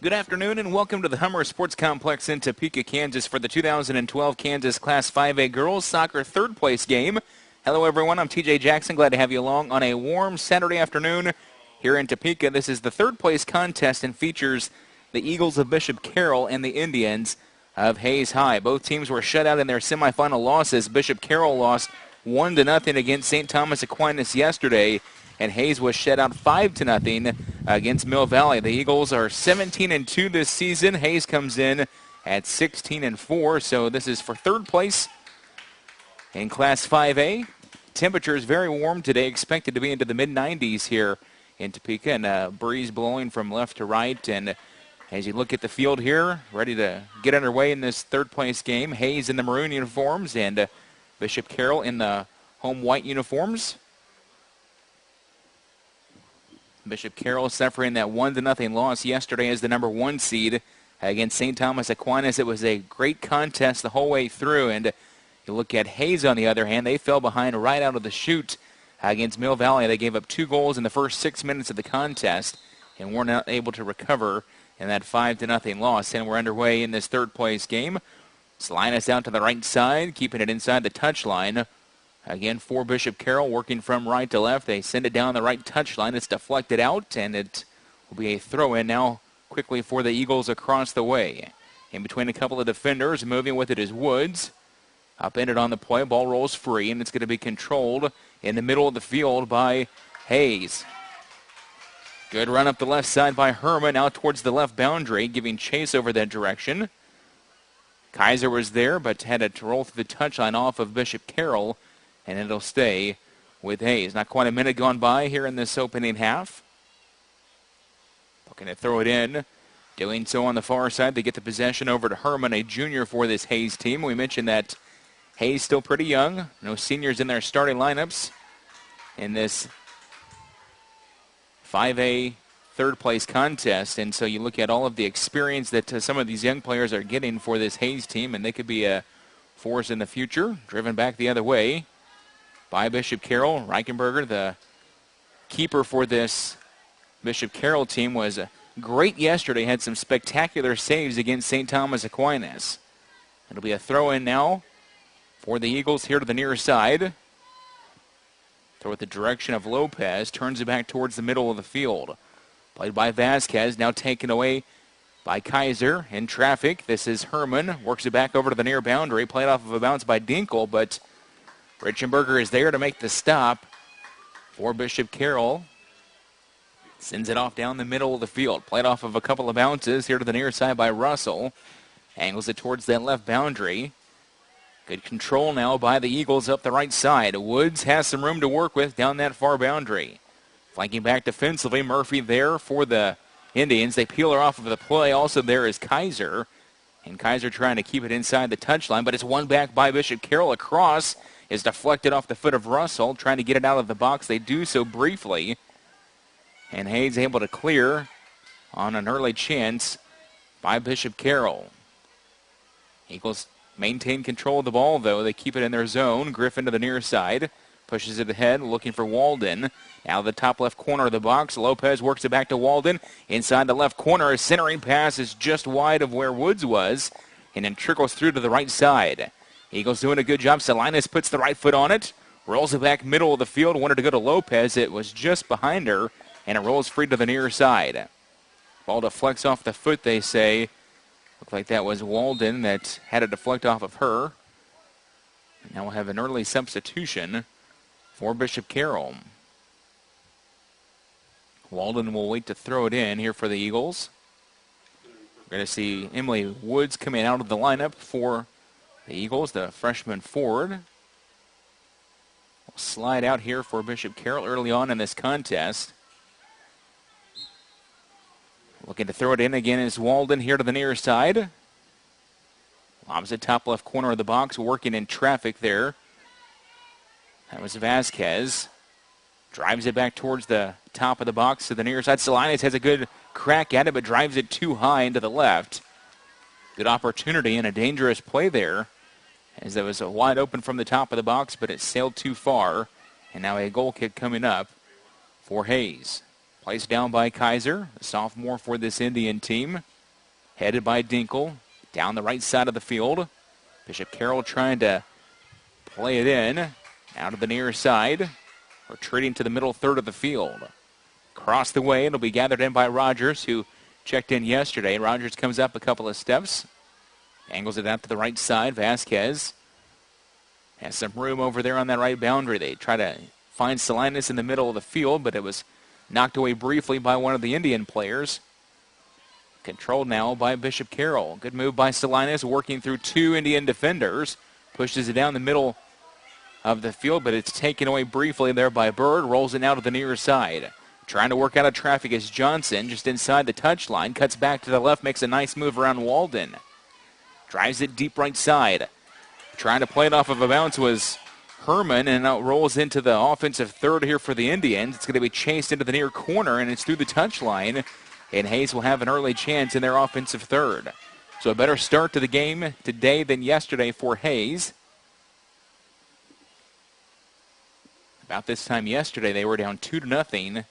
Good afternoon and welcome to the Hummer Sports Complex in Topeka, Kansas for the 2012 Kansas Class 5A Girls Soccer third place game. Hello everyone, I'm TJ Jackson. Glad to have you along on a warm Saturday afternoon here in Topeka. This is the third place contest and features the Eagles of Bishop Carroll and the Indians of Hayes High. Both teams were shut out in their semifinal losses. Bishop Carroll lost 1-0 against St. Thomas Aquinas yesterday, and Hayes was shut out 5-0 against Mill Valley. The Eagles are 17-2 this season. Hayes comes in at 16-4, so this is for third place in Class 5A. Temperatures very warm today, expected to be into the mid-90s here in Topeka, and a breeze blowing from left to right. And as you look at the field here, ready to get underway in this third place game, Hayes in the maroon uniforms and Bishop Carroll in the home white uniforms. Bishop Carroll suffering that 1-0 loss yesterday as the number 1 seed against St. Thomas Aquinas. It was a great contest the whole way through, and you look at Hayes on the other hand, they fell behind right out of the chute against Mill Valley. They gave up 2 goals in the first 6 minutes of the contest and were not able to recover in that 5-0 loss. And we're underway in this third place game. Salinas out to the right side, keeping it inside the touchline. Again, for Bishop Carroll, working from right to left. They send it down the right touchline. It's deflected out, and it will be a throw-in now quickly for the Eagles across the way. In between a couple of defenders, moving with it is Woods. Upended on the play, ball rolls free, and it's going to be controlled in the middle of the field by Hayes. Good run up the left side by Herman, out towards the left boundary, giving chase over that direction. Kaiser was there, but had to roll through the touchline off of Bishop Carroll, and it'll stay with Hayes. Not quite a minute gone by here in this opening half. Looking to throw it in. Doing so on the far side. They get the possession over to Herman, a junior for this Hayes team. We mentioned that Hayes still pretty young. No seniors in their starting lineups in this 5A third place contest. And so you look at all of the experience that some of these young players are getting for this Hayes team, and they could be a force in the future. Driven back the other way by Bishop Carroll. Reichenberger, the keeper for this Bishop Carroll team, was great yesterday. Had some spectacular saves against St. Thomas Aquinas. It'll be a throw-in now for the Eagles here to the near side. Throw at the direction of Lopez. Turns it back towards the middle of the field. Played by Vasquez. Now taken away by Kaiser in traffic. This is Herman. Works it back over to the near boundary. Played off of a bounce by Dinkle, but Reichenberger is there to make the stop for Bishop Carroll. Sends it off down the middle of the field. Played off of a couple of bounces here to the near side by Russell. Angles it towards that left boundary. Good control now by the Eagles up the right side. Woods has some room to work with down that far boundary. Flanking back defensively, Murphy there for the Indians. They peel her off of the play. Also there is Kaiser. And Kaiser trying to keep it inside the touchline, but it's won back by Bishop Carroll. Across is deflected off the foot of Russell, trying to get it out of the box. They do so briefly. And Hayes able to clear on an early chance by Bishop Carroll. Eagles maintain control of the ball, though. They keep it in their zone. Griffin to the near side. Pushes it ahead, looking for Walden. Now the top left corner of the box. Lopez works it back to Walden. Inside the left corner, a centering pass is just wide of where Woods was, and then trickles through to the right side. Eagles doing a good job. Salinas puts the right foot on it. Rolls it back middle of the field. Wanted to go to Lopez. It was just behind her, and it rolls free to the near side. Ball deflects off the foot, they say. Looked like that was Walden that had it deflect off of her. And now we'll have an early substitution for Bishop Carroll. Walden will wait to throw it in here for the Eagles. We're going to see Emily Woods coming out of the lineup for the Eagles, the freshman forward. Will slide out here for Bishop Carroll early on in this contest. Looking to throw it in again is Walden here to the near side. Lobs it top left corner of the box, working in traffic there. That was Vasquez. Drives it back towards the top of the box to the near side. Salinas has a good crack at it, but drives it too high into the left. Good opportunity and a dangerous play there, as that was wide open from the top of the box, but it sailed too far. And now a goal kick coming up for Hayes. Placed down by Kaiser, a sophomore for this Indian team. headed by Dinkle. Down the right side of the field. Bishop Carroll trying to play it in. Out to the near side. Retreating to the middle third of the field. Across the way, it'll be gathered in by Rogers, who checked in yesterday. Rogers comes up a couple of steps. Angles it out to the right side. Vasquez has some room over there on that right boundary. They try to find Salinas in the middle of the field, but it was knocked away briefly by one of the Indian players. Controlled now by Bishop Carroll. Good move by Salinas, working through two Indian defenders. Pushes it down the middle of the field, but it's taken away briefly there by Bird. Rolls it out to the near side. Trying to work out of traffic is Johnson, just inside the touchline. Cuts back to the left, makes a nice move around Walden. Drives it deep right side. Trying to play it off of a bounce was Herman, and now it rolls into the offensive third here for the Indians. It's going to be chased into the near corner, and it's through the touchline. And Hayes will have an early chance in their offensive third. So a better start to the game today than yesterday for Hayes. About this time yesterday, they were down 2-0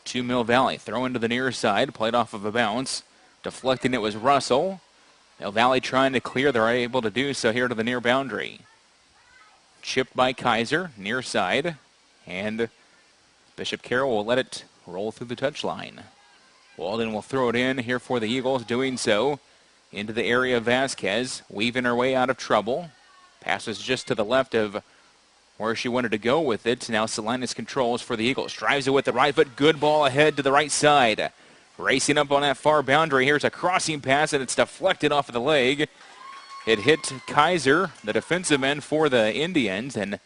to Mill Valley. Throw into the near side, played off of a bounce. Deflecting it was Russell. Mill Valley trying to clear. They're able to do so here to the near boundary. Chipped by Kaiser, near side. And Bishop Carroll will let it roll through the touchline. Walden will throw it in here for the Eagles, doing so into the area of Vasquez, weaving her way out of trouble. Passes just to the left of where she wanted to go with it. Now Salinas controls for the Eagles. Drives it with the right foot. Good ball ahead to the right side. Racing up on that far boundary. Here's a crossing pass, and it's deflected off of the leg. It hit Kaiser, the defensive end for the Indians, and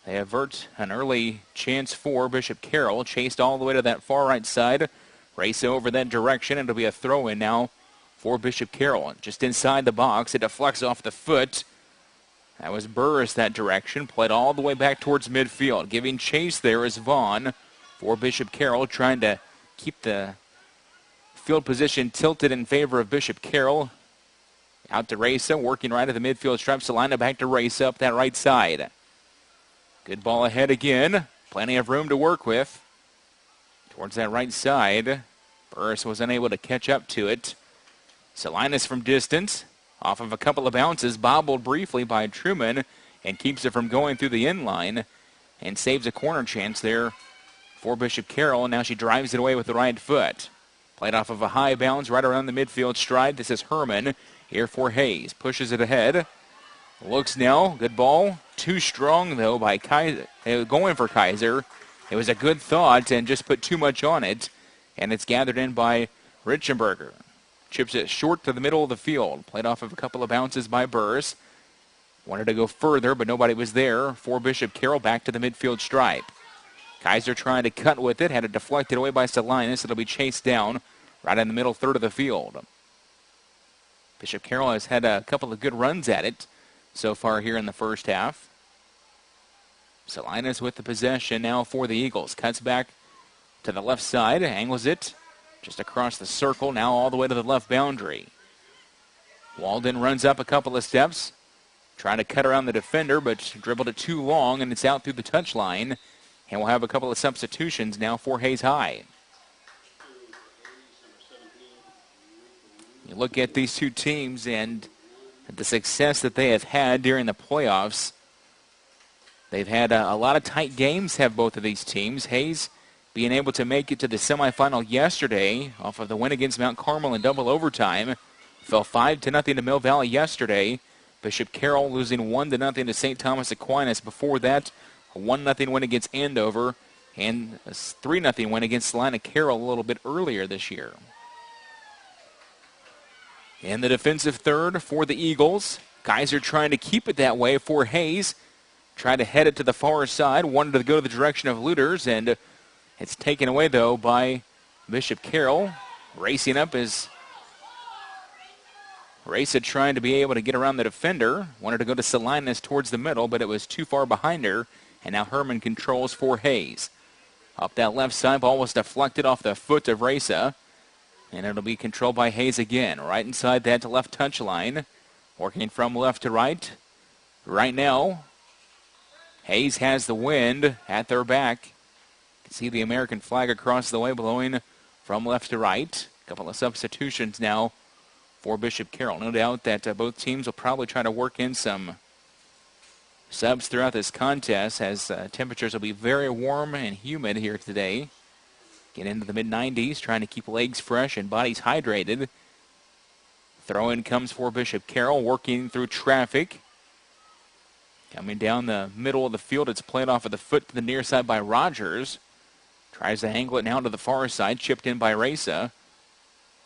they avert an early chance for Bishop Carroll. Chased all the way to that far right side. Race over that direction. It'll be a throw-in now for Bishop Carroll. Just inside the box. It deflects off the foot. That was Burris that direction. Played all the way back towards midfield. Giving chase there is Vaughn for Bishop Carroll, trying to keep the field position tilted in favor of Bishop Carroll. Out to Reza, working right at the midfield stripe. Salina back to Reza up that right side. Good ball ahead again. Plenty of room to work with. Towards that right side. Burris was unable to catch up to it. Salinas from distance. Off of a couple of bounces. Bobbled briefly by Truman. And keeps it from going through the end line. And saves a corner chance there for Bishop Carroll. And now she drives it away with the right foot. Played off of a high bounce right around the midfield stride. This is Herman here for Hayes. Pushes it ahead. Looks now. Good ball. Too strong, though, by Kaiser. Going for Kaiser. It was a good thought and just put too much on it. And it's gathered in by Richenberger. Chips it short to the middle of the field. Played off of a couple of bounces by Burris. Wanted to go further, but nobody was there for Bishop Carroll. Back to the midfield stripe. Kaiser trying to cut with it. Had it deflected away by Salinas. It'll be chased down right in the middle third of the field. Bishop Carroll has had a couple of good runs at it so far here in the first half. Salinas with the possession now for the Eagles. Cuts back to the left side. Angles it just across the circle. Now all the way to the left boundary. Walden runs up a couple of steps. Trying to cut around the defender, but dribbled it too long, and it's out through the touchline. And we'll have a couple of substitutions now for Hayes High. You look at these two teams and the success that they have had during the playoffs. They've had a lot of tight games, have both of these teams. Hayes being able to make it to the semifinal yesterday off of the win against Mount Carmel in double overtime. Fell 5-0 to Mill Valley yesterday. Bishop Carroll losing 1-0 to St. Thomas Aquinas. Before that, a 1-0 win against Andover and a 3-0 win against Salina Carroll a little bit earlier this year. In the defensive third for the Eagles. Kaiser trying to keep it that way for Hayes. Tried to head it to the far side. Wanted to go to the direction of Luters, and it's taken away, though, by Bishop Carroll. Racing up is Raisa trying to be able to get around the defender. Wanted to go to Salinas towards the middle, but it was too far behind her. And now Herman controls for Hayes. Up that left side, ball was deflected off the foot of Raisa. And it'll be controlled by Hayes again. Right inside that left touch line. Working from left to right. Right now, Hayes has the wind at their back. You can see the American flag across the way blowing from left to right. A couple of substitutions now for Bishop Carroll. No doubt that both teams will probably try to work in some subs throughout this contest, as temperatures will be very warm and humid here today. Get into the mid-90s, trying to keep legs fresh and bodies hydrated. Throw-in comes for Bishop Carroll, working through traffic. Coming down the middle of the field, it's played off of the foot to the near side by Rogers. Tries to angle it now to the far side, chipped in by Reza.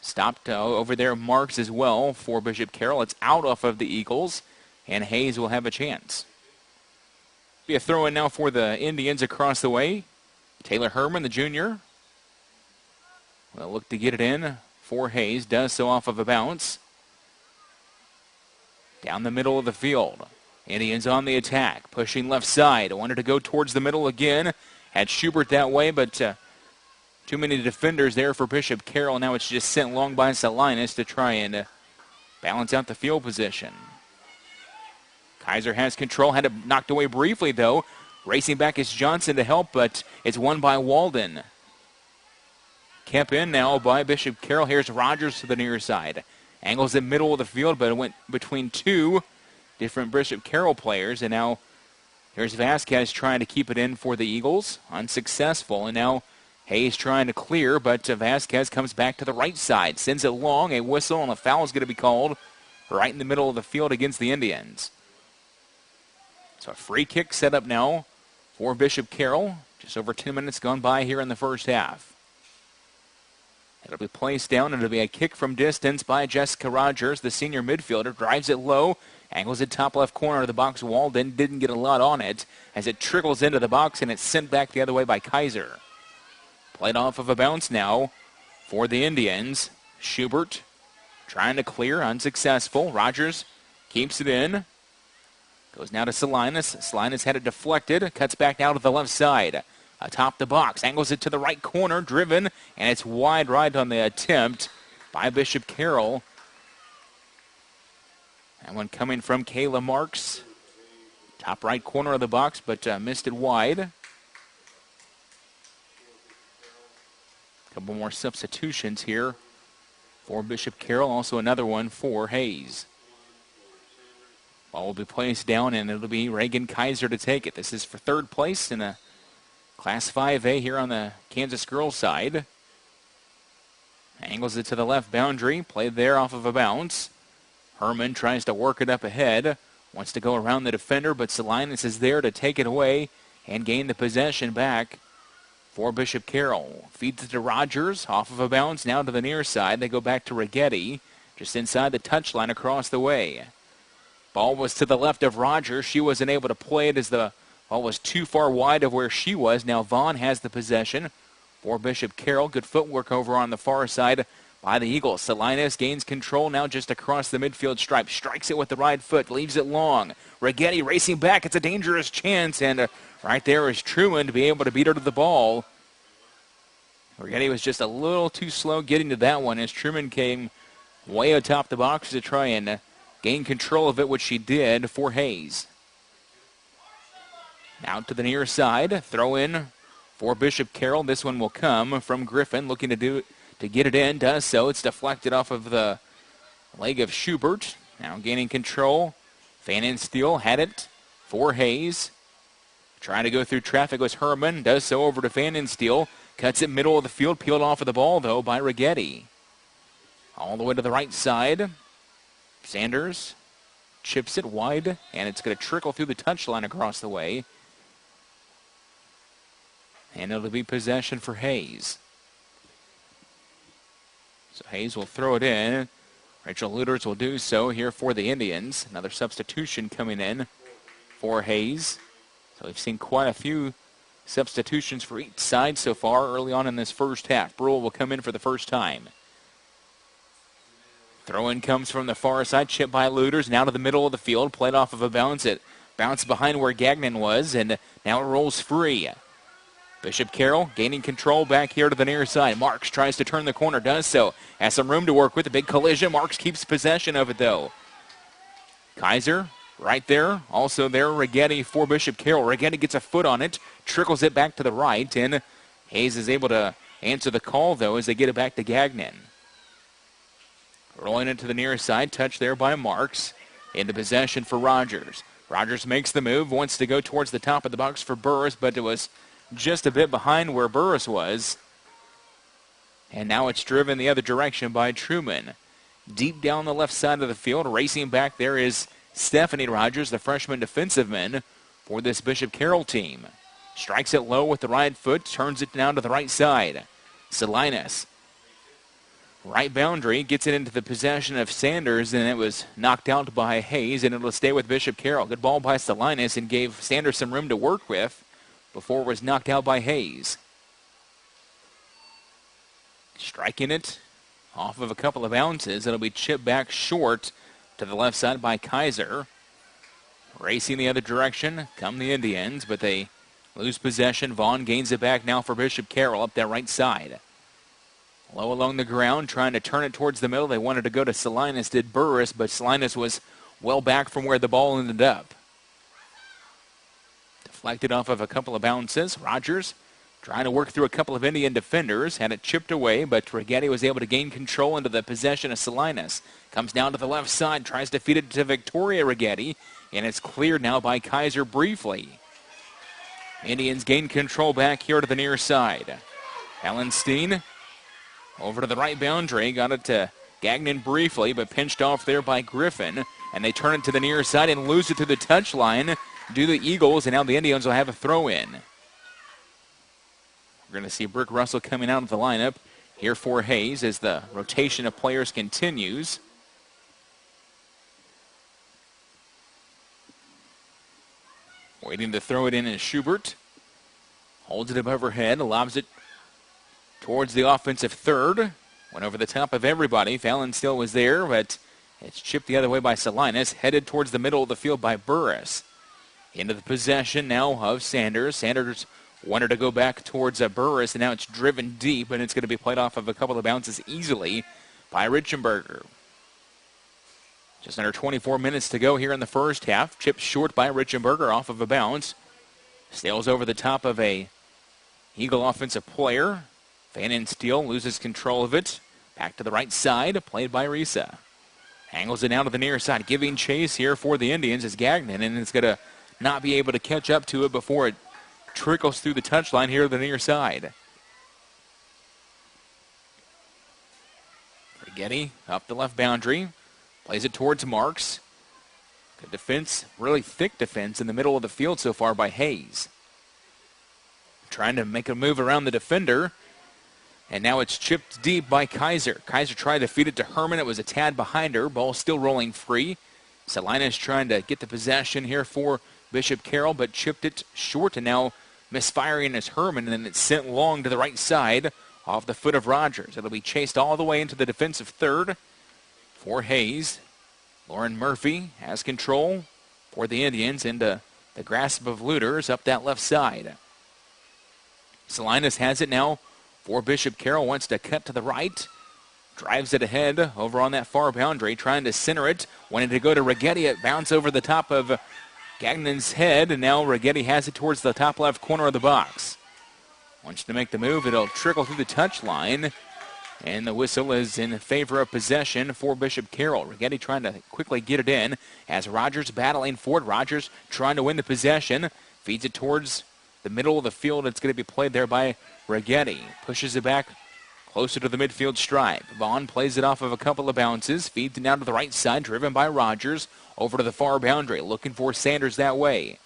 Stopped over there, Marks as well for Bishop Carroll. It's out off of the Eagles, and Hayes will have a chance. Be a throw-in now for the Indians across the way. Taylor Herman, the junior, will look to get it in for Hayes. Does so off of a bounce. Down the middle of the field. Indians on the attack, pushing left side. Wanted to go towards the middle again. Had Schubert that way, but too many defenders there for Bishop Carroll. Now it's just sent long by Salinas to try and balance out the field position. Kaiser has control. Had it knocked away briefly, though. Racing back is Johnson to help, but it's won by Walden. Kept in now by Bishop Carroll. Here's Rogers to the near side. Angles in middle of the field, but it went between two different Bishop Carroll players. And now here's Vasquez trying to keep it in for the Eagles. Unsuccessful. And now Hayes trying to clear, but Vasquez comes back to the right side. Sends it long. A whistle and a foul is going to be called right in the middle of the field against the Indians. So a free kick set up now for Bishop Carroll. Just over 10 minutes gone by here in the first half. It'll be placed down, and it'll be a kick from distance by Jessica Rogers. The senior midfielder drives it low, angles it top left corner of the box. Walden didn't get a lot on it as it trickles into the box, and it's sent back the other way by Kaiser. Played off of a bounce now for the Indians. Schubert trying to clear, unsuccessful. Rogers keeps it in. Goes now to Salinas. Salinas had it deflected. Cuts back now to the left side. Atop the box. Angles it to the right corner. Driven. And it's wide right on the attempt by Bishop Carroll. That one coming from Kayla Marks. Top right corner of the box, but missed it wide. Couple more substitutions here for Bishop Carroll. Also another one for Hayes. Ball will be placed down, and it'll be Reagan Kaiser to take it. This is for third place in a Class 5A here on the Kansas girls side. Angles it to the left boundary. Played there off of a bounce. Herman tries to work it up ahead. Wants to go around the defender, but Salinas is there to take it away and gain the possession back for Bishop Carroll. Feeds it to Rogers. Off of a bounce. Now to the near side. They go back to Rigetti. Just inside the touchline across the way. Ball was to the left of Rogers. She wasn't able to play it as the ball was too far wide of where she was. Now Vaughn has the possession for Bishop Carroll. Good footwork over on the far side by the Eagles. Salinas gains control now just across the midfield stripe. Strikes it with the right foot. Leaves it long. Rigetti racing back. It's a dangerous chance. And right there is Truman to be able to beat her to the ball. Rigetti was just a little too slow getting to that one as Truman came way atop the box to try and gain control of it, which she did for Hayes. Now to the near side. Throw in for Bishop Carroll. This one will come from Griffin, looking to get it in. Does so. It's deflected off of the leg of Schubert. Now gaining control. Fan and Steele had it for Hayes. Trying to go through traffic was Herman. Does so over to Fan and Steele. Cuts it middle of the field. Peeled off of the ball, though, by Rigetti. All the way to the right side. Sanders chips it wide, and it's going to trickle through the touchline across the way. And it'll be possession for Hayes. So Hayes will throw it in. Rachel Luters will do so here for the Indians. Another substitution coming in for Hayes. So we've seen quite a few substitutions for each side so far early on in this first half. Brule will come in for the first time. Throw-in comes from the far side, chipped by Luters, now to the middle of the field, played off of a bounce. It bounced behind where Gagnon was, and now it rolls free. Bishop Carroll gaining control back here to the near side. Marks tries to turn the corner, does so. Has some room to work with, a big collision. Marks keeps possession of it, though. Kaiser right there, also there, Rigetti for Bishop Carroll. Rigetti gets a foot on it, trickles it back to the right, and Hayes is able to answer the call, though, as they get it back to Gagnon. Rolling into the near side, touch there by Marks. Into possession for Rogers. Rogers makes the move, wants to go towards the top of the box for Burris, but it was just a bit behind where Burris was. And now it's driven the other direction by Truman. Deep down the left side of the field, racing back there is Stephanie Rogers, the freshman defensive man for this Bishop Carroll team. Strikes it low with the right foot, turns it down to the right side. Salinas, right boundary, gets it into the possession of Sanders, and it was knocked out by Hayes, and it'll stay with Bishop Carroll. Good ball by Salinas and gave Sanders some room to work with before it was knocked out by Hayes. Striking it off of a couple of bounces. It'll be chipped back short to the left side by Kaiser. Racing the other direction come the Indians, but they lose possession. Vaughn gains it back now for Bishop Carroll up that right side. Low along the ground, trying to turn it towards the middle. They wanted to go to Salinas, did Burris, but Salinas was well back from where the ball ended up. Deflected off of a couple of bounces. Rogers trying to work through a couple of Indian defenders. Had it chipped away, but Rigetti was able to gain control into the possession of Salinas. Comes down to the left side, tries to feed it to Victoria Rigetti, and it's cleared now by Kaiser briefly. Indians gain control back here to the near side. Allenstein over to the right boundary. Got it to Gagnon briefly, but pinched off there by Griffin. And they turn it to the near side and lose it through the touchline. Do the Eagles, and now the Indians will have a throw-in. We're going to see Brooke Russell coming out of the lineup here for Hayes as the rotation of players continues. Waiting to throw it in is Schubert. Holds it above her head, lobs it towards the offensive third. Went over the top of everybody. Fallon still was there, but it's chipped the other way by Salinas. Headed towards the middle of the field by Burris. Into the possession now of Sanders. Sanders wanted to go back towards Burris, and now it's driven deep, and it's going to be played off of a couple of bounces easily by Richenberger. Just under 24 minutes to go here in the first half. Chipped short by Richenberger off of a bounce. Sails over the top of a Eagle offensive player. Fannin Steele loses control of it. Back to the right side, played by Risa. Angles it down to the near side, giving chase here for the Indians is Gagnon, and it's going to not be able to catch up to it before it trickles through the touchline here to the near side. Rigetti up the left boundary. Plays it towards Marks. Good defense, really thick defense in the middle of the field so far by Hayes. Trying to make a move around the defender. And now it's chipped deep by Kaiser. Kaiser tried to feed it to Herman. It was a tad behind her. Ball still rolling free. Salinas trying to get the possession here for Bishop Carroll, but chipped it short, and now misfiring is Herman, and then it's sent long to the right side off the foot of Rogers. It'll be chased all the way into the defensive third for Hayes. Lauren Murphy has control for the Indians into the grasp of Luters up that left side. Salinas has it now for Bishop Carroll. Wants to cut to the right. Drives it ahead over on that far boundary, trying to center it. Wanted to go to Rigetti. It bounced over the top of Gagnon's head, and now Rigetti has it towards the top left corner of the box. Wants to make the move. It'll trickle through the touchline, and the whistle is in favor of possession for Bishop Carroll. Rigetti trying to quickly get it in as Rogers battling for it. Rogers trying to win the possession. Feeds it towards the middle of the field. It's going to be played there by Rigetti. Pushes it back closer to the midfield stripe. Vaughn plays it off of a couple of bounces. Feeds it down to the right side, driven by Rogers. Over to the far boundary, looking for Sanders that way.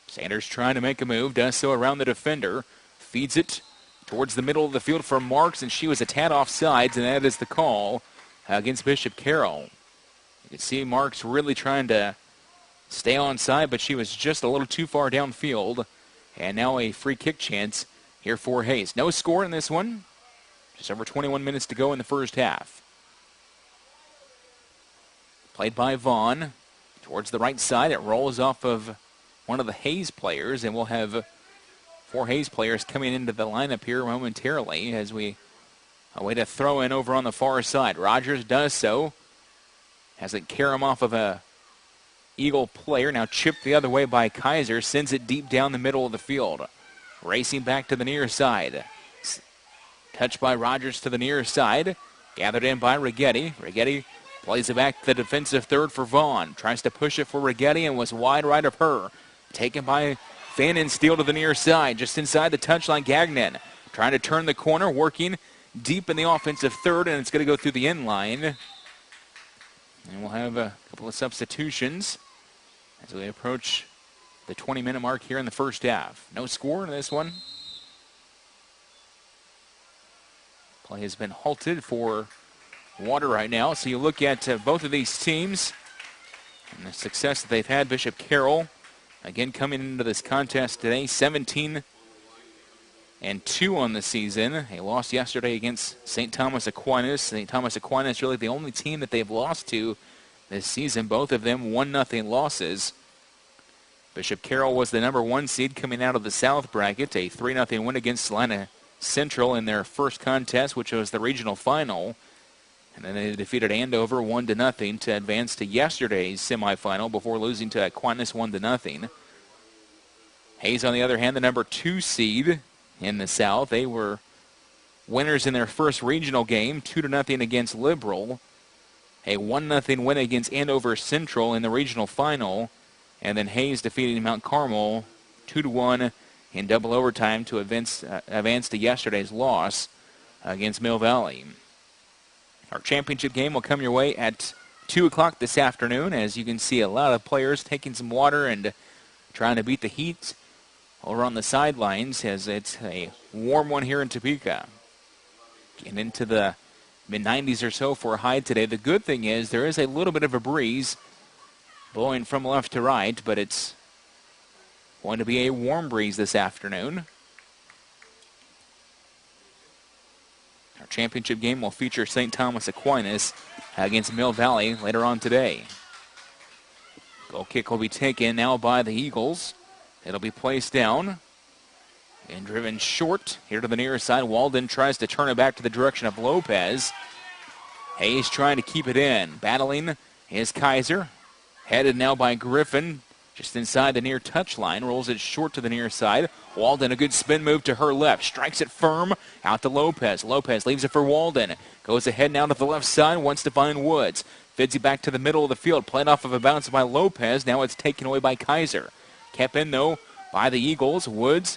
Sanders trying to make a move, does so around the defender. Feeds it towards the middle of the field for Marks, and she was a tad off sides, and that is the call against Bishop Carroll. You can see Marks really trying to stay on side, but she was just a little too far downfield. And now a free kick chance here for Hayes. No score in this one. Just over 21 minutes to go in the first half. Played by Vaughn towards the right side. It rolls off of one of the Hayes players, and we'll have 4 Hayes players coming into the lineup here momentarily as we await a throw in over on the far side. Rogers does so. Has it carry him off of a Eagle player. Now chipped the other way by Kaiser. Sends it deep down the middle of the field. Racing back to the near side. Touched by Rogers to the near side. Gathered in by Righetti. Righetti plays it back to the defensive third for Vaughn. Tries to push it for Righetti and was wide right of her. Taken by Finn and Steele to the near side. Just inside the touchline, Gagnon trying to turn the corner, working deep in the offensive third, and it's going to go through the end line. And we'll have a couple of substitutions as we approach the 20-minute mark here in the first half. No score in this one. Play has been halted for water right now. So you look at both of these teams and the success that they've had. Bishop Carroll, again, coming into this contest today, 17-2 on the season. They lost yesterday against St. Thomas Aquinas. St. Thomas Aquinas really the only team that they've lost to this season. Both of them 1-0 losses. Bishop Carroll was the number 1 seed coming out of the South bracket. A 3-0 win against Salina Central in their first contest, which was the regional final. And then they defeated Andover 1-0 to advance to yesterday's semifinal before losing to Aquinas 1-0. Hayes, on the other hand, the number 2 seed in the South. They were winners in their first regional game, 2-0 against Liberal. A 1-0 win against Andover Central in the regional final. And then Hayes defeating Mount Carmel 2-1 in double overtime to advance to yesterday's loss against Mill Valley. Our championship game will come your way at 2 o'clock this afternoon. As you can see, a lot of players taking some water and trying to beat the heat over on the sidelines, as it's a warm one here in Topeka. Getting into the mid-90s or so for a high today. The good thing is there is a little bit of a breeze blowing from left to right, but it's going to be a warm breeze this afternoon. Our championship game will feature St. Thomas Aquinas against Mill Valley later on today. Goal kick will be taken now by the Eagles. It'll be placed down and driven short here to the near side. Walden tries to turn it back to the direction of Lopez. Hayes trying to keep it in. Battling is Kaiser. Headed now by Griffin. Just inside the near touchline, rolls it short to the near side. Walden, a good spin move to her left. Strikes it firm out to Lopez. Lopez leaves it for Walden. Goes ahead now to the left side, wants to find Woods. Fids it back to the middle of the field. Played off of a bounce by Lopez. Now it's taken away by Kaiser. Kept in, though, by the Eagles. Woods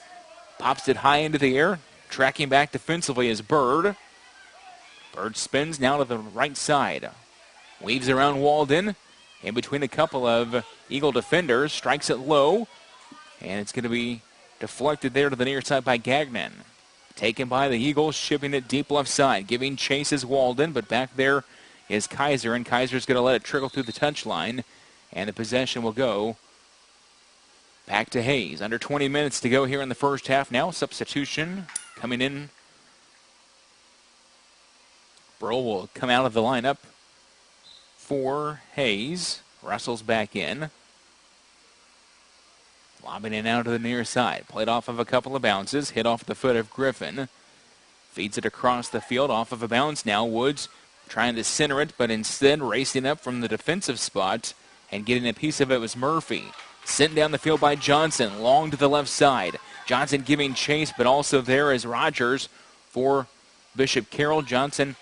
pops it high into the air. Tracking back defensively is Bird. Bird spins now to the right side. Weaves around Walden. In between a couple of Eagle defenders, strikes it low, and it's going to be deflected there to the near side by Gagnon. Taken by the Eagles, shipping it deep left side. Giving chase is Walden, but back there is Kaiser, and Kaiser's going to let it trickle through the touchline, and the possession will go back to Hayes. Under 20 minutes to go here in the first half now. Substitution coming in. Burl will come out of the lineup for Hayes. Russell's back in. Lobbing it out to the near side. Played off of a couple of bounces. Hit off the foot of Griffin. Feeds it across the field off of a bounce now. Woods trying to center it, but instead racing up from the defensive spot and getting a piece of it was Murphy. Sent down the field by Johnson. Long to the left side. Johnson giving chase, but also there is Rogers for Bishop Carroll. Johnson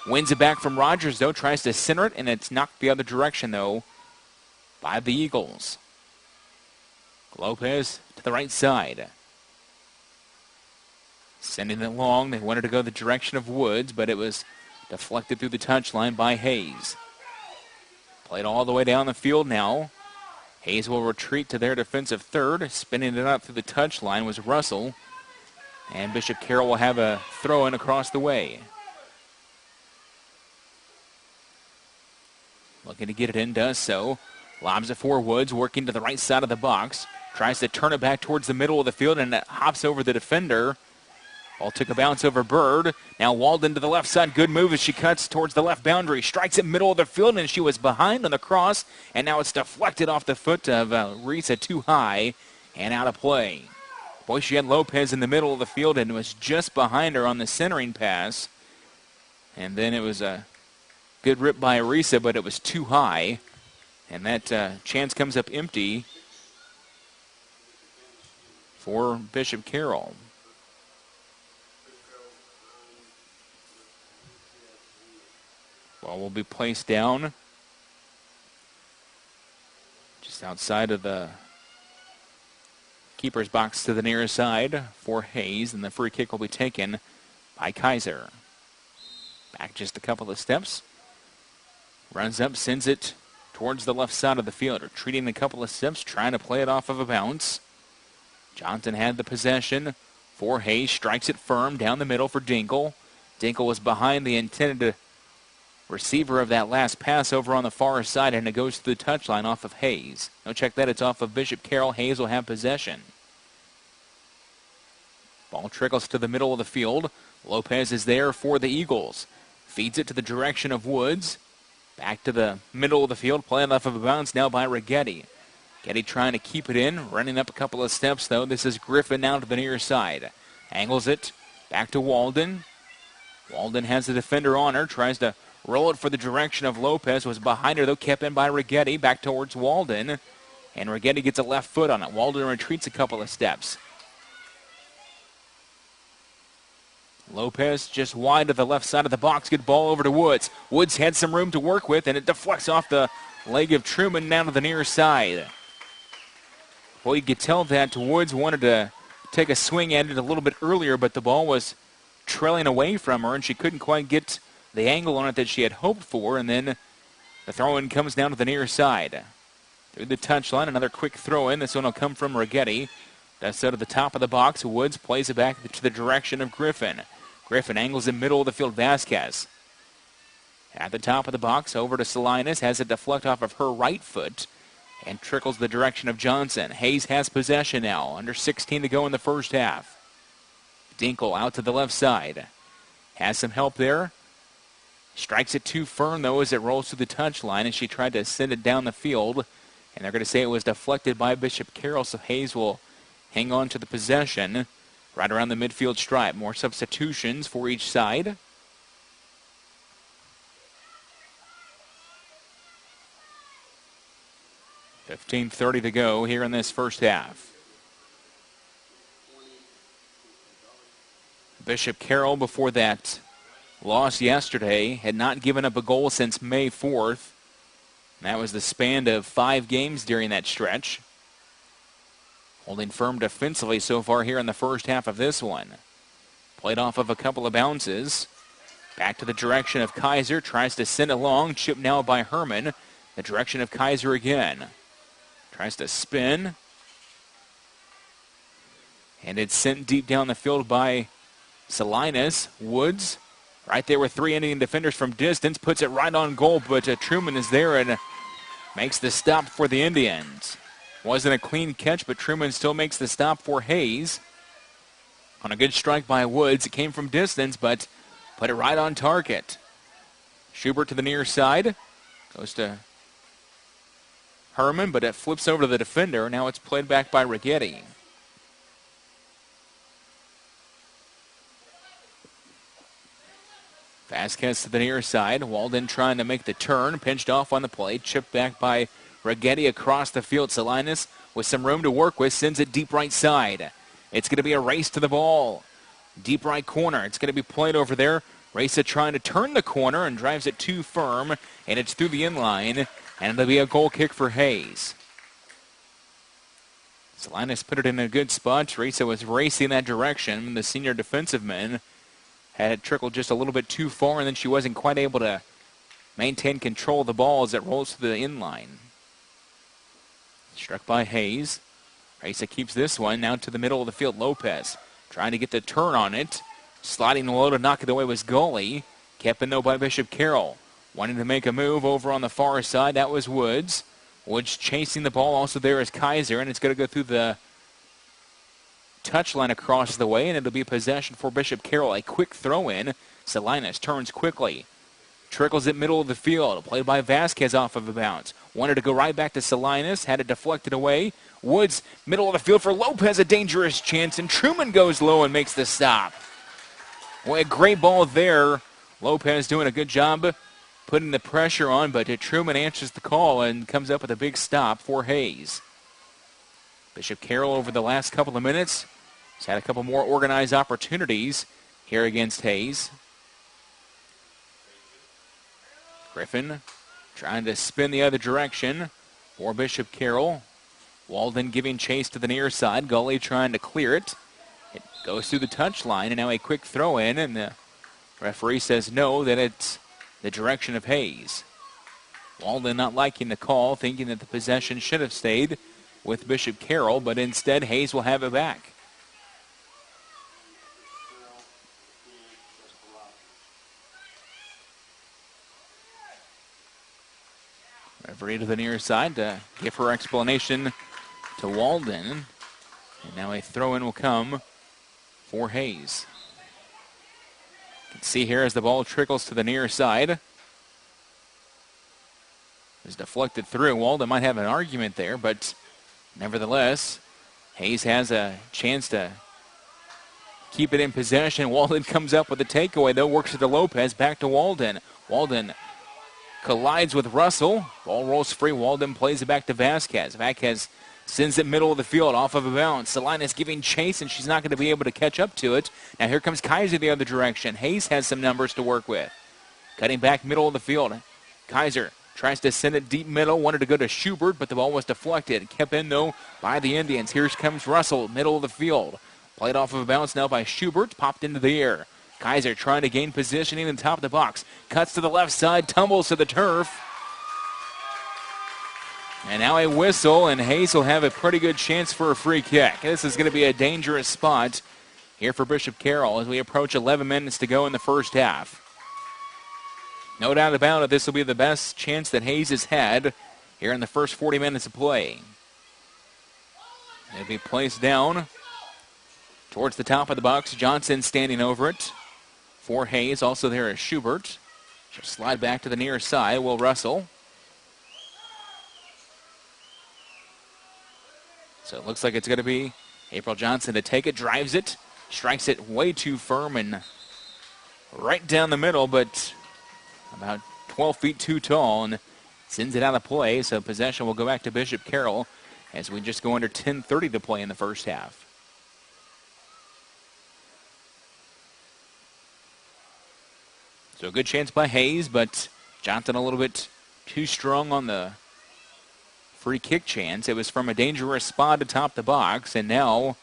wins it back from Rogers, though. Tries to center it, and it's knocked the other direction, though, by the Eagles. Lopez to the right side. Sending it long. They wanted to go the direction of Woods, but it was deflected through the touchline by Hayes. Played all the way down the field now. Hayes will retreat to their defensive third. Spinning it up through the touchline was Russell. And Bishop Carroll will have a throw-in across the way. Looking to get it in, does so. Lobs it for Woods, working to the right side of the box. Tries to turn it back towards the middle of the field, and it hops over the defender. Ball took a bounce over Bird. Now Walden to the left side. Good move as she cuts towards the left boundary. Strikes it middle of the field, and she was behind on the cross. And now it's deflected off the foot of Risa too high and out of play. Boy, she had Lopez in the middle of the field and was just behind her on the centering pass. And then it was a good rip by Arisa, but it was too high. And that chance comes up empty for Bishop Carroll. Ball will be placed down just outside of the keeper's box to the near side for Hayes, and the free kick will be taken by Kaiser. Back just a couple of steps. Runs up, sends it towards the left side of the field. Retreating a couple of steps, trying to play it off of a bounce. Johnson had the possession for Hayes. Strikes it firm down the middle for Dinkle. Dinkle was behind the intended receiver of that last pass over on the far side, and it goes to the touchline off of Hayes. Now check that, it's off of Bishop Carroll. Hayes will have possession. Ball trickles to the middle of the field. Lopez is there for the Eagles. Feeds it to the direction of Woods. Back to the middle of the field, playing off of a bounce now by Rigetti. Getty trying to keep it in, running up a couple of steps though. This is Griffin now to the near side. Angles it, back to Walden. Walden has the defender on her, tries to roll it for the direction of Lopez, was behind her though, kept in by Rigetti, back towards Walden. And Rigetti gets a left foot on it. Walden retreats a couple of steps. Lopez just wide to the left side of the box. Good ball over to Woods. Woods had some room to work with, and it deflects off the leg of Truman down to the near side. Well, you could tell that Woods wanted to take a swing at it a little bit earlier, but the ball was trailing away from her, and she couldn't quite get the angle on it that she had hoped for, and then the throw-in comes down to the near side. Through the touchline, another quick throw-in. This one will come from Rigetti. That's out of the top of the box. Woods plays it back to the direction of Griffin. Griffin angles in middle of the field. Vasquez at the top of the box, over to Salinas, has it deflect off of her right foot and trickles the direction of Johnson. Hayes has possession now, under 16 to go in the first half. Dinkle out to the left side, has some help there. Strikes it too firm though as it rolls to the touchline, and she tried to send it down the field, and they're going to say it was deflected by Bishop Carroll, so Hayes will hang on to the possession right around the midfield stripe. More substitutions for each side. .15:30 to go here in this first half. Bishop Carroll, before that loss yesterday, had not given up a goal since May 4th. That was the span of 5 games during that stretch. Holding firm defensively so far here in the first half of this one. Played off of a couple of bounces. Back to the direction of Kaiser. Tries to send it long. Chipped now by Herman. The direction of Kaiser again. Tries to spin. And it's sent deep down the field by Salinas. Woods right there with 3 Indian defenders from distance. Puts it right on goal, but Truman is there and makes the stop for the Indians. Wasn't a clean catch, but Truman still makes the stop for Hayes. On a good strike by Woods. It came from distance, but put it right on target. Schubert to the near side. Goes to Herman, but it flips over to the defender. Now it's played back by Rigetti. Vasquez to the near side. Walden trying to make the turn. Pinched off on the play. Chipped back by Rigetti across the field. Salinas with some room to work with. Sends it deep right side. It's going to be a race to the ball. Deep right corner. It's going to be played over there. Raisa trying to turn the corner and drives it too firm. And it's through the inline. And it'll be a goal kick for Hayes. Salinas put it in a good spot. Raisa was racing that direction. The senior defensive man had it trickled just a little bit too far, and then she wasn't quite able to maintain control of the ball as it rolls to the inline. Struck by Hayes. Raisa keeps this one now to the middle of the field. Lopez trying to get the turn on it. Sliding low to knock it away was Gully. Kept in though by Bishop Carroll. Wanting to make a move over on the far side. That was Woods. Woods chasing the ball. Also there is Kaiser, and it's going to go through the touchline across the way, and it'll be possession for Bishop Carroll. A quick throw-in. Salinas turns quickly. Trickles it middle of the field. Played by Vasquez off of a bounce. Wanted to go right back to Salinas. Had it deflected away. Woods, middle of the field for Lopez. A dangerous chance, and Truman goes low and makes the stop. Boy, a great ball there. Lopez doing a good job putting the pressure on, but Truman answers the call and comes up with a big stop for Hayes. Bishop Carroll over the last couple of minutes has had a couple more organized opportunities here against Hayes. Griffin trying to spin the other direction for Bishop Carroll. Walden giving chase to the near side. Gully trying to clear it. It goes through the touchline, and now a quick throw in, and the referee says no, that it's the direction of Hayes. Walden not liking the call, thinking that the possession should have stayed with Bishop Carroll, but instead Hayes will have it back. Referee to the near side to give her explanation to Walden. And now a throw-in will come for Hayes. You can see here as the ball trickles to the near side. It's deflected through. Walden might have an argument there, but nevertheless, Hayes has a chance to keep it in possession. Walden comes up with a takeaway, though, works it to Lopez, back to Walden. Walden collides with Russell. Ball rolls free. Walden plays it back to Vasquez. Vasquez sends it middle of the field off of a bounce. Salinas giving chase, and she's not going to be able to catch up to it. Now here comes Kaiser the other direction. Hayes has some numbers to work with. Cutting back middle of the field. Kaiser tries to send it deep middle. Wanted to go to Schubert, but the ball was deflected. Kept in, though, by the Indians. Here comes Russell, middle of the field. Played off of a bounce now by Schubert. Popped into the air. Kaiser trying to gain positioning in the top of the box. Cuts to the left side, tumbles to the turf. And now a whistle, and Hayes will have a pretty good chance for a free kick. This is going to be a dangerous spot here for Bishop Carroll as we approach 11 minutes to go in the first half. No doubt about it, this will be the best chance that Hayes has had here in the first 40 minutes of play. It'll be placed down towards the top of the box. Johnson standing over it for Hayes. Also there is Schubert. She'll slide back to the near side. Will Russell. So it looks like it's going to be April Johnson to take it. Drives it. Strikes it way too firm and right down the middle, but about 12 feet too tall, and sends it out of play. So possession will go back to Bishop Carroll as we just go under 10:30 to play in the first half. So a good chance by Hayes, but Johnson a little bit too strong on the free kick chance. It was from a dangerous spot atop the box, and now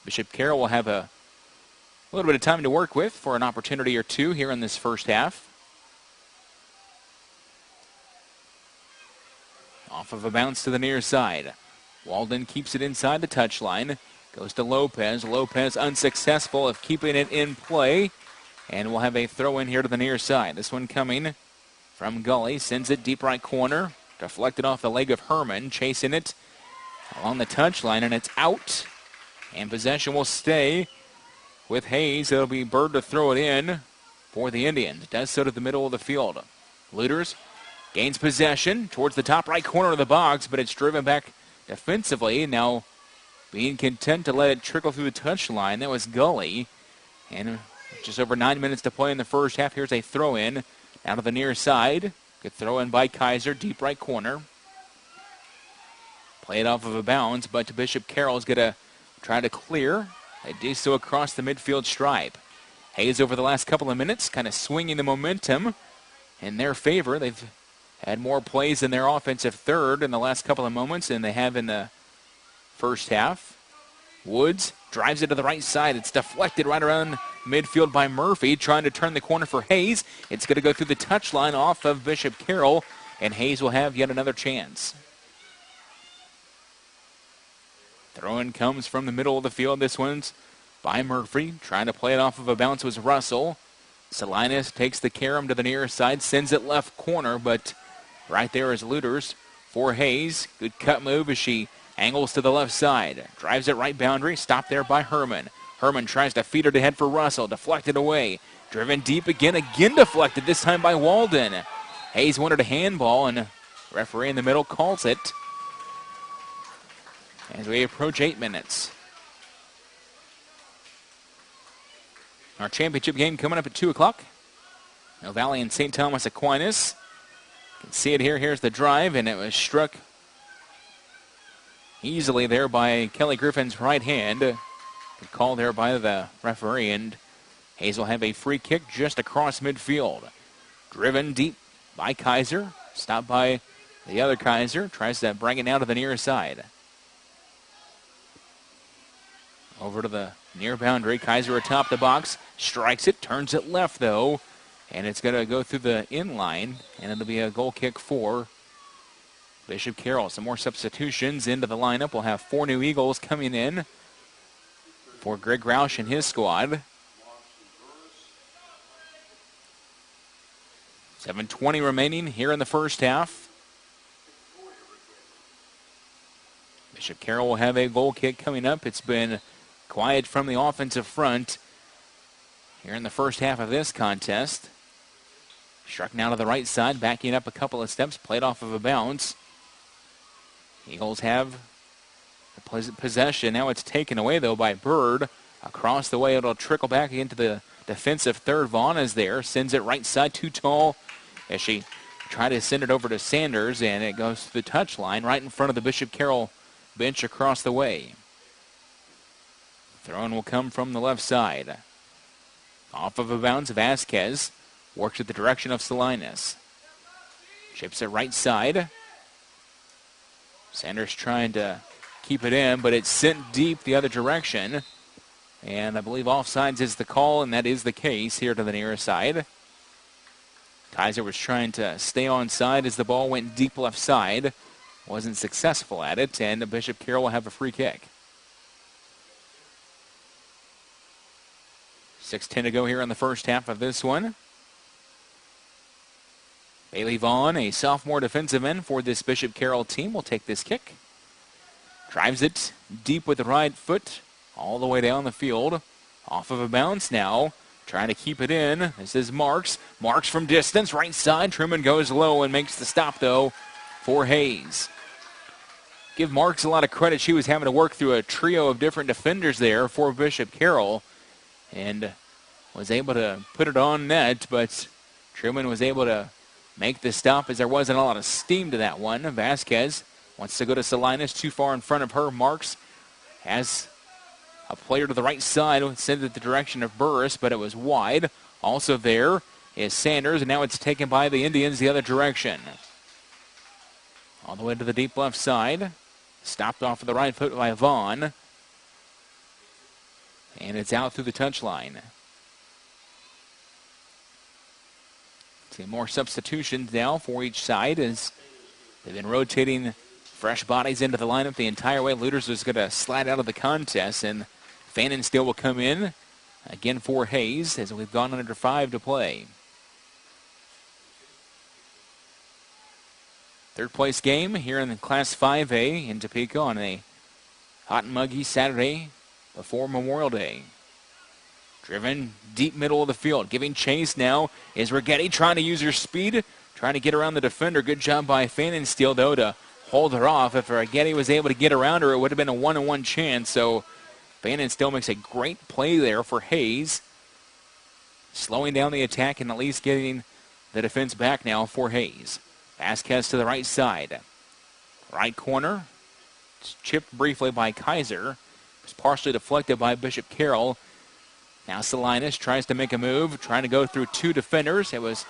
Bishop Carroll will have a little bit of time to work with for an opportunity or two here in this first half. Off of a bounce to the near side. Walden keeps it inside the touchline. Goes to Lopez. Lopez unsuccessful of keeping it in play. And we'll have a throw in here to the near side. This one coming from Gully. Sends it deep right corner. Deflected off the leg of Herman. Chasing it along the touchline, and it's out. And possession will stay with Hayes. It'll be Bird to throw it in for the Indians. Does so to the middle of the field. Luters gains possession towards the top right corner of the box, but it's driven back defensively. Now being content to let it trickle through the touchline. That was Gully. And just over 9 minutes to play in the first half. Here's a throw in out of the near side. Good throw in by Kaiser, deep right corner. Play it off of a bounce, but Bishop Carroll's going to try to clear. They do so across the midfield stripe. Hayes over the last couple of minutes kind of swinging the momentum in their favor. They've had more plays in their offensive third in the last couple of moments than they have in the first half. Woods drives it to the right side. It's deflected right around midfield by Murphy, trying to turn the corner for Hayes. It's going to go through the touchline off of Bishop Carroll, and Hayes will have yet another chance. Throw-in comes from the middle of the field. This one's by Murphy. Trying to play it off of a bounce was Russell. Salinas takes the carom to the near side, sends it left corner, but right there is Luters for Hayes. Good cut move as she angles to the left side. Drives it right boundary. Stopped there by Herman. Herman tries to feed her to head for Russell. Deflected away. Driven deep again. Again deflected, this time by Walden. Hayes wanted a handball, and referee in the middle calls it as we approach 8 minutes. Our championship game coming up at 2 o'clock. Mill Valley and St. Thomas Aquinas. You can see it here. Here's the drive, and it was struck easily there by Kelly Griffin's right hand. Good call there by the referee, and Hayes will have a free kick just across midfield. Driven deep by Kaiser. Stopped by the other Kaiser. Tries to bring it out to the near side. Over to the near boundary. Kaiser atop the box. Strikes it. Turns it left, though. And it's going to go through the inline. And it'll be a goal kick for Bishop Carroll. Some more substitutions into the lineup. We'll have 4 new Eagles coming in for Greg Roush and his squad. 7:20 remaining here in the first half. Bishop Carroll will have a goal kick coming up. It's been quiet from the offensive front here in the first half of this contest. Struck now to the right side, backing up a couple of steps, played off of a bounce. Eagles have the possession. Now it's taken away, though, by Bird. Across the way, it'll trickle back into the defensive third. Vaughn is there, sends it right side, too tall, as she tried to send it over to Sanders, and it goes to the touch line right in front of the Bishop Carroll bench across the way. Throw-in will come from the left side. Off of a bounce, Vasquez works at the direction of Salinas. Chips it right side. Sanders trying to keep it in, but it's sent deep the other direction. And I believe offsides is the call, and that is the case here to the near side. Kaiser was trying to stay on side as the ball went deep left side. Wasn't successful at it, and Bishop Carroll will have a free kick. 6:10 to go here in the first half of this one. Bailey Vaughn, a sophomore defensive end for this Bishop Carroll team, will take this kick. Drives it deep with the right foot all the way down the field. Off of a bounce now. Trying to keep it in. This is Marks. Marks from distance, right side. Truman goes low and makes the stop, though, for Hayes. Give Marks a lot of credit. She was having to work through a trio of different defenders there for Bishop Carroll and was able to put it on net, but Truman was able to make the stop as there wasn't a lot of steam to that one. Vasquez wants to go to Salinas, too far in front of her. Marks has a player to the right side, sent it the direction of Burris, but it was wide. Also there is Sanders, and now it's taken by the Indians the other direction. All the way to the deep left side. Stopped off of the right foot by Vaughn. And it's out through the touchline. See more substitutions now for each side as they've been rotating fresh bodies into the lineup the entire way. Luders was going to slide out of the contest, and Fannin still will come in again for Hayes as we've gone under 5 to play. Third place game here in the Class 5A in Topeka on a hot and muggy Saturday before Memorial Day. Driven deep middle of the field. Giving chase now is Rigetti trying to use her speed, trying to get around the defender. Good job by Fannin Steele, though, to hold her off. If Rigetti was able to get around her, it would have been a 1-on-1 chance. So Fannin still makes a great play there for Hayes, slowing down the attack and at least getting the defense back now for Hayes. Vasquez to the right side. Right corner. It's chipped briefly by Kaiser. It was partially deflected by Bishop Carroll. Now Salinas tries to make a move, trying to go through 2 defenders. It was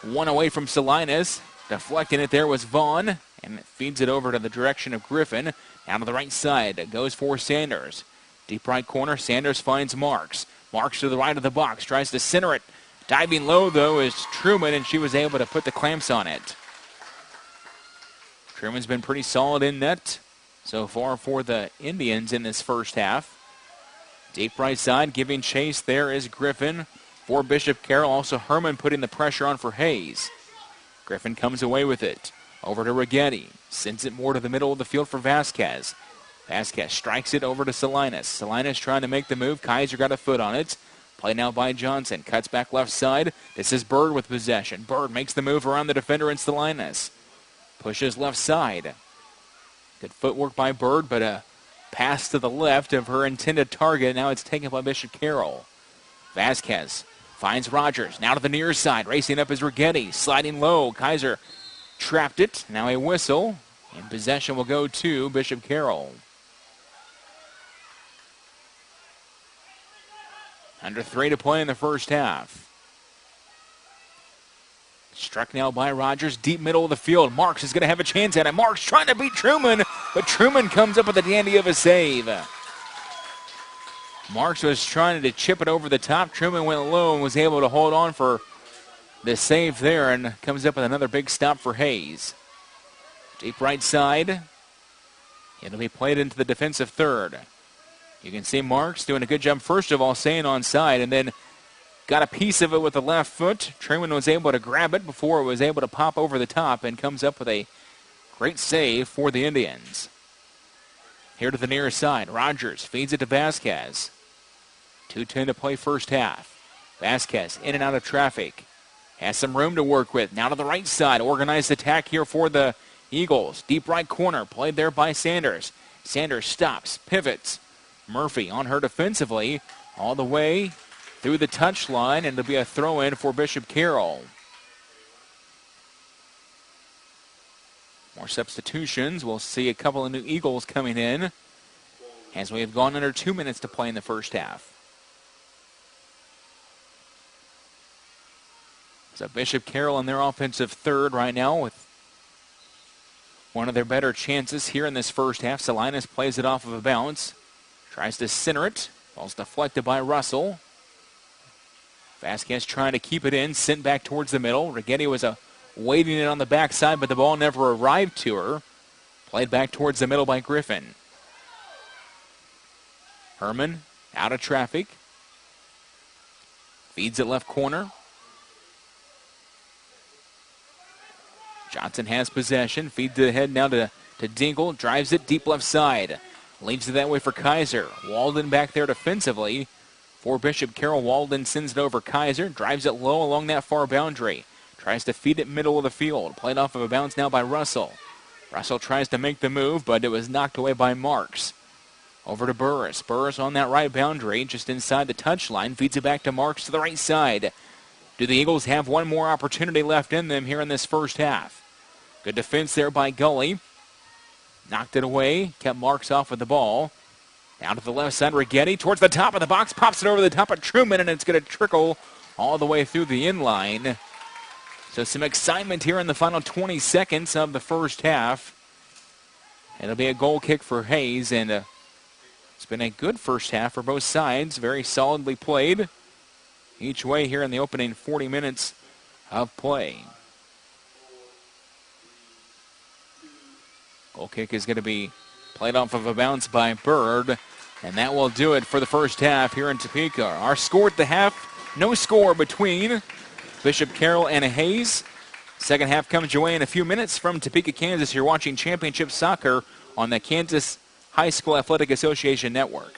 one away from Salinas. Deflecting it there was Vaughn, and it feeds it over to the direction of Griffin. Now to the right side. It goes for Sanders. Deep right corner. Sanders finds Marks. Marks to the right of the box. Tries to center it. Diving low, though, is Truman, and she was able to put the clamps on it. Truman's been pretty solid in net so far for the Indians in this first half. Deep right side, giving chase there is Griffin for Bishop Carroll. Also Herman putting the pressure on for Hayes. Griffin comes away with it. Over to Rigetti. Sends it more to the middle of the field for Vasquez. Vasquez strikes it over to Salinas. Salinas trying to make the move. Kaiser got a foot on it. Play now by Johnson. Cuts back left side. This is Bird with possession. Bird makes the move around the defender in Salinas. Pushes left side. Good footwork by Bird, but a pass to the left of her intended target. Now it's taken by Bishop Carroll. Vasquez finds Rogers. Now to the near side. Racing up is Rigetti. Sliding low. Kaiser trapped it. Now a whistle. And possession will go to Bishop Carroll. Under 3 to play in the first half. Struck now by Rogers, deep middle of the field. Marks is going to have a chance at it. Marks trying to beat Truman, but Truman comes up with a dandy of a save. Marks was trying to chip it over the top. Truman went low and was able to hold on for the save there and comes up with another big stop for Hayes. Deep right side. It'll be played into the defensive third. You can see Marks doing a good job, first of all, staying onside, and then got a piece of it with the left foot. Truman was able to grab it before it was able to pop over the top and comes up with a great save for the Indians. Here to the near side. Rogers feeds it to Vasquez. 2:10 to play first half. Vasquez in and out of traffic. Has some room to work with. Now to the right side. Organized attack here for the Eagles. Deep right corner. Played there by Sanders. Sanders stops. Pivots. Murphy on her defensively. All the way through the touch line. And it'll be a throw-in for Bishop Carroll. More substitutions. We'll see a couple of new Eagles coming in as we have gone under 2 minutes to play in the first half. So Bishop Carroll in their offensive third right now with one of their better chances here in this first half. Salinas plays it off of a bounce. Tries to center it. Ball's deflected by Russell. Vasquez trying to keep it in. Sent back towards the middle. Rigetti was waving it on the backside, but the ball never arrived to her. Played back towards the middle by Griffin. Herman out of traffic. Feeds it left corner. Johnson has possession. Feeds it ahead now to Dingle. Drives it deep left side. Leaves it that way for Kaiser. Walden back there defensively for Bishop Carroll. Walden sends it over Kaiser. Drives it low along that far boundary. Tries to feed it middle of the field. Played off of a bounce now by Russell. Russell tries to make the move, but it was knocked away by Marks. Over to Burris. Burris on that right boundary, just inside the touchline. Feeds it back to Marks to the right side. Do the Eagles have one more opportunity left in them here in this first half? Good defense there by Gully. Knocked it away. Kept Marks off with the ball. Down to the left side. Rigetti towards the top of the box. Pops it over the top of Truman, and it's going to trickle all the way through the inline. So some excitement here in the final 20 seconds of the first half. It'll be a goal kick for Hayes, and it's been a good first half for both sides. Very solidly played each way here in the opening 40 minutes of play. Goal kick is going to be played off of a bounce by Bird, and that will do it for the first half here in Topeka. Our score at the half, no score between Bishop Carroll and Hayes. Second half comes your way in a few minutes from Topeka, Kansas. You're watching Championship Soccer on the Kansas High School Athletic Association Network.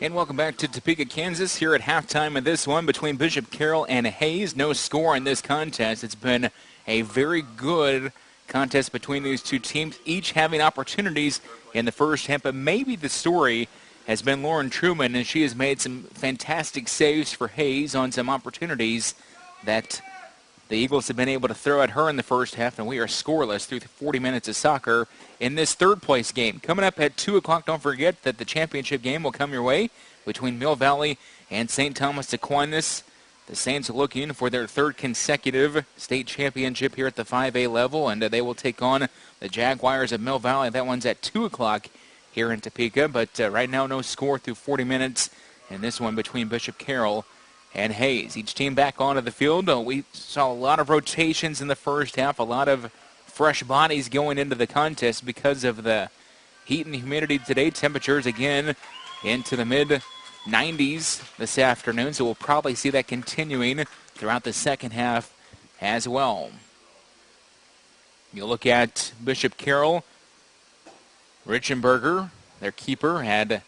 And welcome back to Topeka, Kansas, here at halftime of this one between Bishop Carroll and Hayes. No score in this contest. It's been a very good contest between these two teams, each having opportunities in the first half. But maybe the story has been Lauren Truman, and she has made some fantastic saves for Hayes on some opportunities that the Eagles have been able to throw at her in the first half, and we are scoreless through 40 minutes of soccer in this third-place game. Coming up at 2 o'clock, don't forget that the championship game will come your way between Mill Valley and St. Thomas Aquinas. The Saints are looking for their third consecutive state championship here at the 5A level, and they will take on the Jaguars of Mill Valley. That one's at 2 o'clock here in Topeka, but right now no score through 40 minutes in this one between Bishop Carroll and Hayes. Each team back onto the field. We saw a lot of rotations in the first half, a lot of fresh bodies going into the contest because of the heat and humidity today. Temperatures again into the mid-90s this afternoon, so we'll probably see that continuing throughout the second half as well. You look at Bishop Carroll. Richenberger, their keeper, had a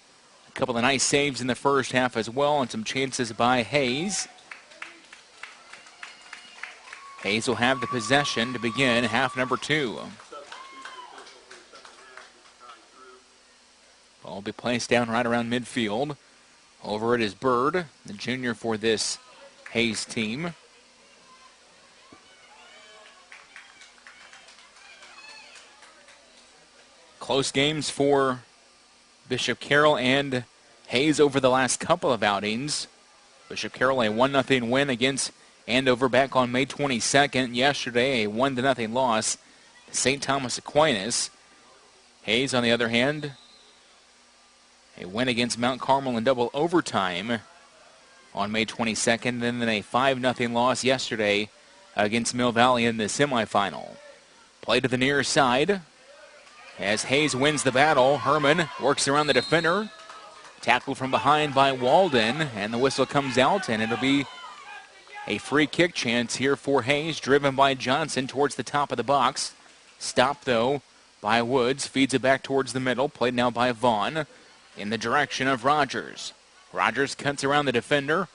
couple of nice saves in the first half as well, and some chances by Hayes. Hayes will have the possession to begin half number 2. Ball will be placed down right around midfield. Over it is Bird, the junior for this Hayes team. Close games for Bishop Carroll and Hayes over the last couple of outings. Bishop Carroll a 1-0 win against Andover back on May 22nd. Yesterday, a 1-0 loss to St. Thomas Aquinas. Hayes, on the other hand, a win against Mount Carmel in double overtime on May 22nd. And then a 5-0 loss yesterday against Mill Valley in the semifinal. Play to the near side as Hayes wins the battle. Herman works around the defender. Tackled from behind by Walden, and the whistle comes out, and it'll be a free kick chance here for Hayes, driven by Johnson towards the top of the box. Stopped, though, by Woods. Feeds it back towards the middle. Played now by Vaughn in the direction of Rogers. Rogers cuts around the defender.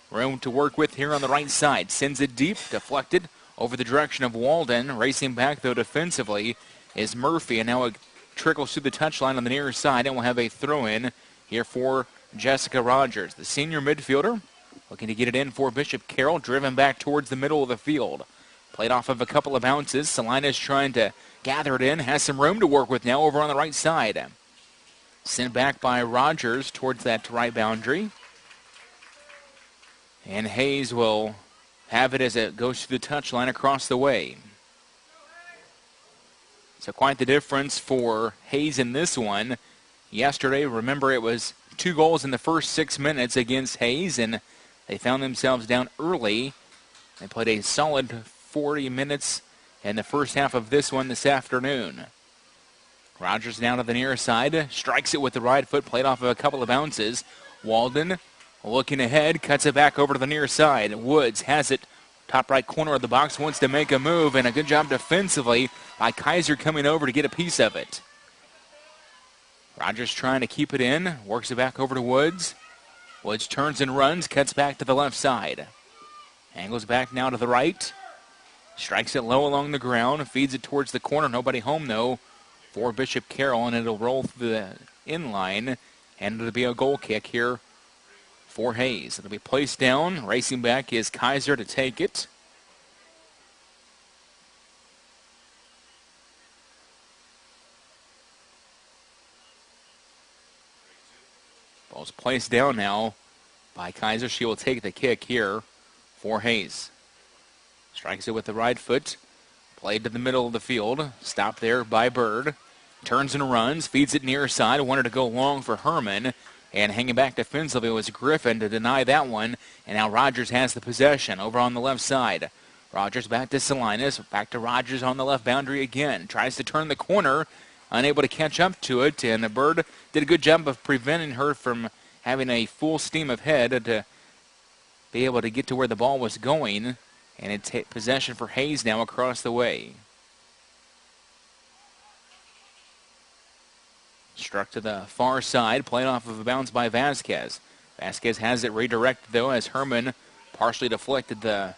Room to work with here on the right side. Sends it deep, deflected over the direction of Walden. Racing back, though, defensively is Murphy, and now it trickles through the touchline on the near side, and we'll have a throw-in here for Jessica Rogers. The senior midfielder looking to get it in for Bishop Carroll, driven back towards the middle of the field. Played off of a couple of bounces. Salinas trying to gather it in, has some room to work with now over on the right side. Sent back by Rogers towards that right boundary. And Hayes will have it as it goes through the touchline across the way. So quite the difference for Hayes in this one. Yesterday, remember, it was 2 goals in the first 6 minutes against Hayes, and they found themselves down early. They played a solid 40 minutes in the first half of this one this afternoon. Rogers down to the near side, strikes it with the right foot, played off of a couple of bounces. Walden looking ahead, cuts it back over to the near side. Woods has it, top right corner of the box, wants to make a move, and a good job defensively by Kaiser coming over to get a piece of it. Rogers trying to keep it in, works it back over to Woods. Woods turns and runs, cuts back to the left side. Angles back now to the right. Strikes it low along the ground, feeds it towards the corner. Nobody home, though, for Bishop Carroll, and it'll roll through the inline, and it'll be a goal kick here for Hayes. It'll be placed down. Racing back is Kaiser to take it. Ball's placed down now by Kaiser. She will take the kick here for Hayes. Strikes it with the right foot. Played to the middle of the field. Stopped there by Bird. Turns and runs. Feeds it near side. Wanted to go long for Herman. And hanging back defensively was Griffin to deny that one. And now Rogers has the possession over on the left side. Rogers back to Salinas. Back to Rogers on the left boundary again. Tries to turn the corner. Unable to catch up to it. And the Bird did a good job of preventing her from having a full steam ahead to be able to get to where the ball was going. And it's possession for Hayes now across the way. Struck to the far side, played off of a bounce by Vasquez. Vasquez has it redirected, though, as Herman partially deflected the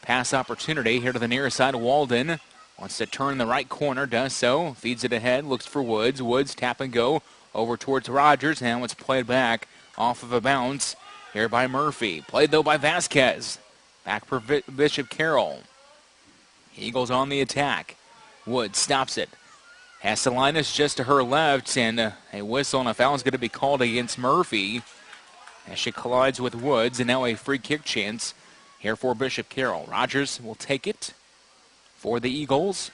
pass opportunity. Here to the near side, Walden wants to turn the right corner, does so, feeds it ahead, looks for Woods. Woods tap and go over towards Rogers. Now it's played back off of a bounce here by Murphy. Played, though, by Vasquez. Back for Bishop Carroll. Eagles on the attack. Woods stops it. Has Salinas just to her left, and a whistle and a foul is going to be called against Murphy as she collides with Woods, and now a free kick chance here for Bishop Carroll. Rogers will take it for the Eagles.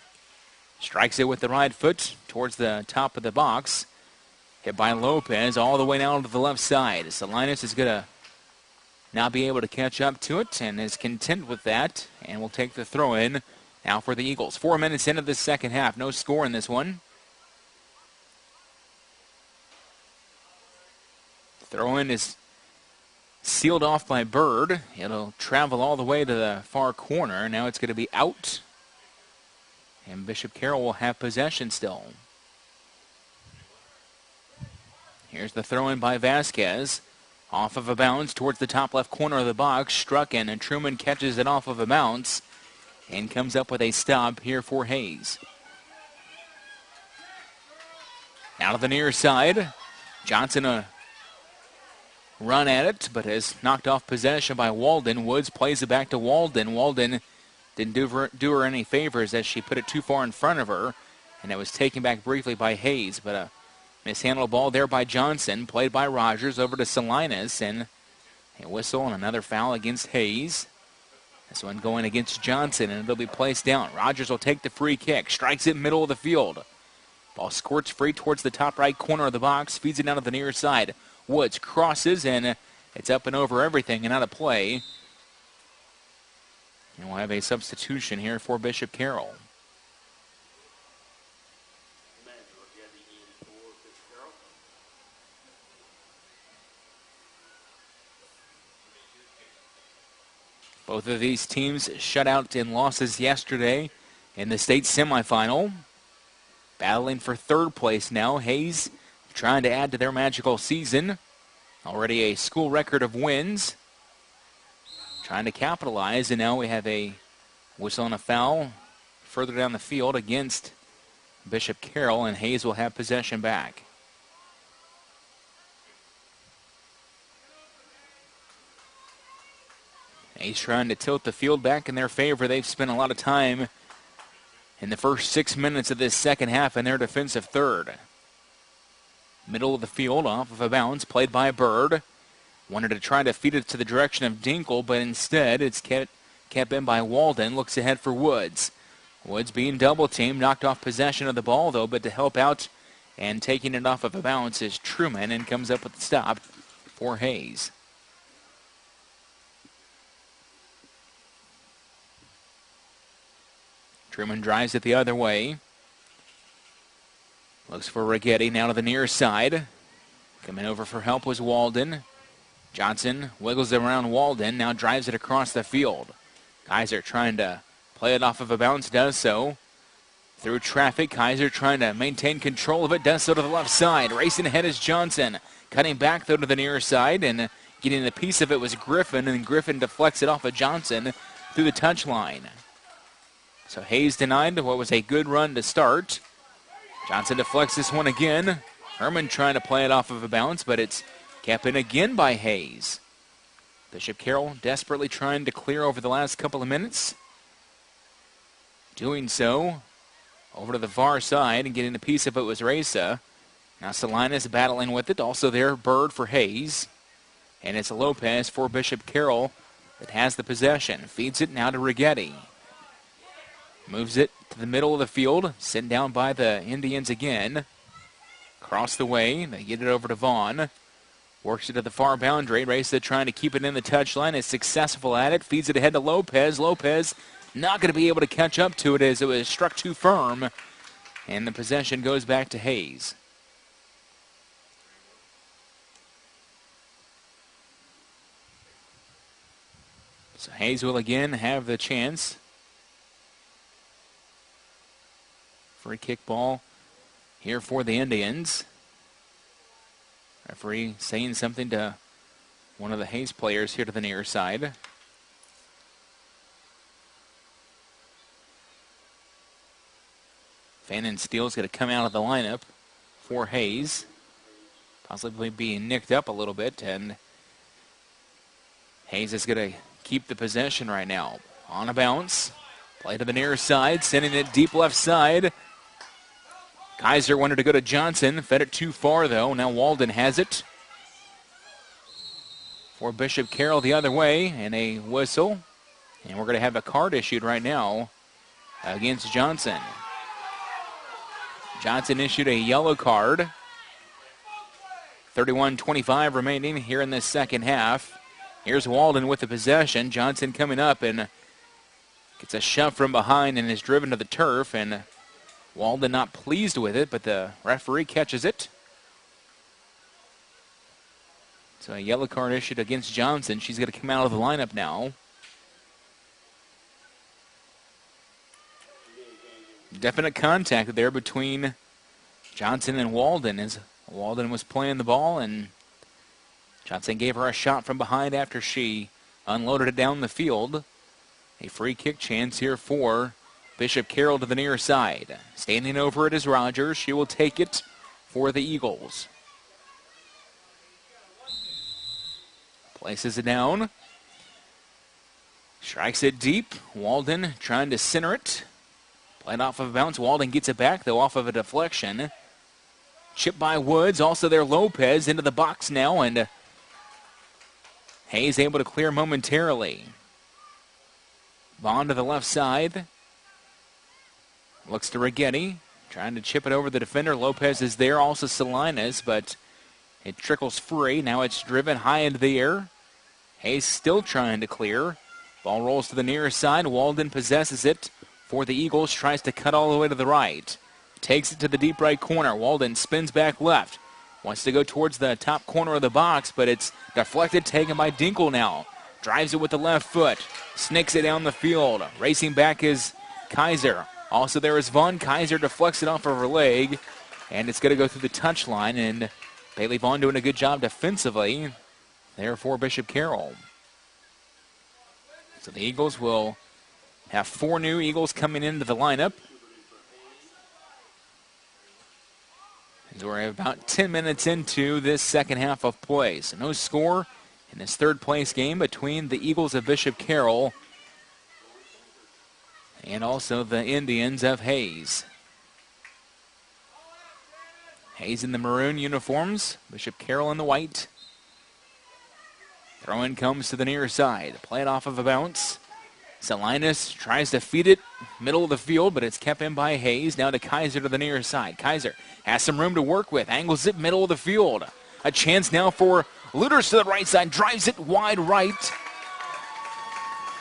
Strikes it with the right foot towards the top of the box. Hit by Lopez all the way down to the left side. Salinas is going to not be able to catch up to it and is content with that, and will take the throw in now for the Eagles. 4 minutes into the second half. No score in this one. Throw in is sealed off by Bird. It'll travel all the way to the far corner. Now it's going to be out. And Bishop Carroll will have possession still. Here's the throw in by Vasquez. Off of a bounce towards the top left corner of the box. Struck in, and Truman catches it off of a bounce and comes up with a stop here for Hayes. Out of the near side. Johnson a run at it, but has knocked off possession by Walden. Woods plays it back to Walden. Walden didn't do her any favors as she put it too far in front of her, and it was taken back briefly by Hayes, but a mishandled ball there by Johnson, played by Rogers over to Salinas, and a whistle and another foul against Hayes. This one going against Johnson, and it'll be placed down. Rogers will take the free kick, strikes it middle of the field. Ball squirts free towards the top right corner of the box, feeds it down to the near side. Woods crosses, and it's up and over everything and out of play. And we'll have a substitution here for Bishop Carroll. Both of these teams shut out in losses yesterday in the state semifinal. Battling for third place now. Hayes trying to add to their magical season. Already a school record of wins. Trying to capitalize, and now we have a whistle and a foul further down the field against Bishop Carroll, and Hayes will have possession back. Hayes trying to tilt the field back in their favor. They've spent a lot of time in the first 6 minutes of this second half in their defensive third. Middle of the field, off of a bounce, played by Bird. Wanted to try to feed it to the direction of Dinkle, but instead it's kept in by Walden. Looks ahead for Woods. Woods being double-teamed, knocked off possession of the ball, though, but to help out and taking it off of a bounce is Truman, and comes up with the stop for Hayes. Truman drives it the other way. Looks for Righetti, now to the near side. Coming over for help was Walden. Johnson wiggles around Walden, now drives it across the field. Kaiser trying to play it off of a bounce, does so. Through traffic, Kaiser trying to maintain control of it, does so to the left side. Racing ahead is Johnson. Cutting back, though, to the near side, and getting a piece of it was Griffin, and Griffin deflects it off of Johnson through the touchline. So Hayes denied what was a good run to start. Johnson deflects this one again. Herman trying to play it off of a bounce, but it's kept in again by Hayes. Bishop Carroll desperately trying to clear over the last couple of minutes. Doing so over to the far side, and getting a piece of it was Reza. Now Salinas battling with it. Also there, Bird for Hayes. And it's Lopez for Bishop Carroll that has the possession. Feeds it now to Righetti. Moves it to the middle of the field. Sent down by the Indians again. Across the way. They get it over to Vaughn. Works it to the far boundary. Reza trying to keep it in the touchline. Is successful at it. Feeds it ahead to Lopez. Lopez not going to be able to catch up to it as it was struck too firm. And the possession goes back to Hayes. So Hayes will again have the chance. Free kick ball here for the Indians. Referee saying something to one of the Hayes players here to the near side. Fannin Steele's going to come out of the lineup for Hayes. Possibly being nicked up a little bit, and Hayes is going to keep the possession right now. On a bounce. Play to the near side, sending it deep left side. Kaiser wanted to go to Johnson. Fed it too far, though. Now Walden has it. For Bishop Carroll the other way, and a whistle. And we're going to have a card issued right now against Johnson. Johnson issued a yellow card. 31-25 remaining here in this second half. Here's Walden with the possession. Johnson coming up and gets a shove from behind and is driven to the turf. And Walden not pleased with it, but the referee catches it. So a yellow card issued against Johnson. She's going to come out of the lineup now. Definite contact there between Johnson and Walden as Walden was playing the ball, and Johnson gave her a shot from behind after she unloaded it down the field. A free kick chance here for Bishop Carroll to the near side. Standing over it is Rogers. She will take it for the Eagles. Places it down. Strikes it deep. Walden trying to center it. Played off of a bounce. Walden gets it back, though, off of a deflection. Chip by Woods. Also there, Lopez into the box now, and Hayes able to clear momentarily. Vaughn to the left side. Looks to Rigetti. Trying to chip it over the defender. Lopez is there. Also Salinas, but it trickles free. Now it's driven high into the air. Hayes still trying to clear. Ball rolls to the near side. Walden possesses it for the Eagles. Tries to cut all the way to the right. Takes it to the deep right corner. Walden spins back left. Wants to go towards the top corner of the box, but it's deflected, taken by Dinkle now. Drives it with the left foot. Snicks it down the field. Racing back is Kaiser. Also there is Vaughn. Kaiser deflects it off of her leg, and it's going to go through the touchline, and Bailey Vaughn doing a good job defensively there for Bishop Carroll. So the Eagles will have 4 new Eagles coming into the lineup. As we're about 10 minutes into this second half of play. So no score in this third place game between the Eagles of Bishop Carroll and also the Indians of Hayes. Hayes in the maroon uniforms, Bishop Carroll in the white. Throw-in comes to the near side. Play it off of a bounce. Salinas tries to feed it middle of the field, but it's kept in by Hayes. Now to Kaiser to the near side. Kaiser has some room to work with. Angles it middle of the field. A chance now for Luters to the right side. Drives it wide right.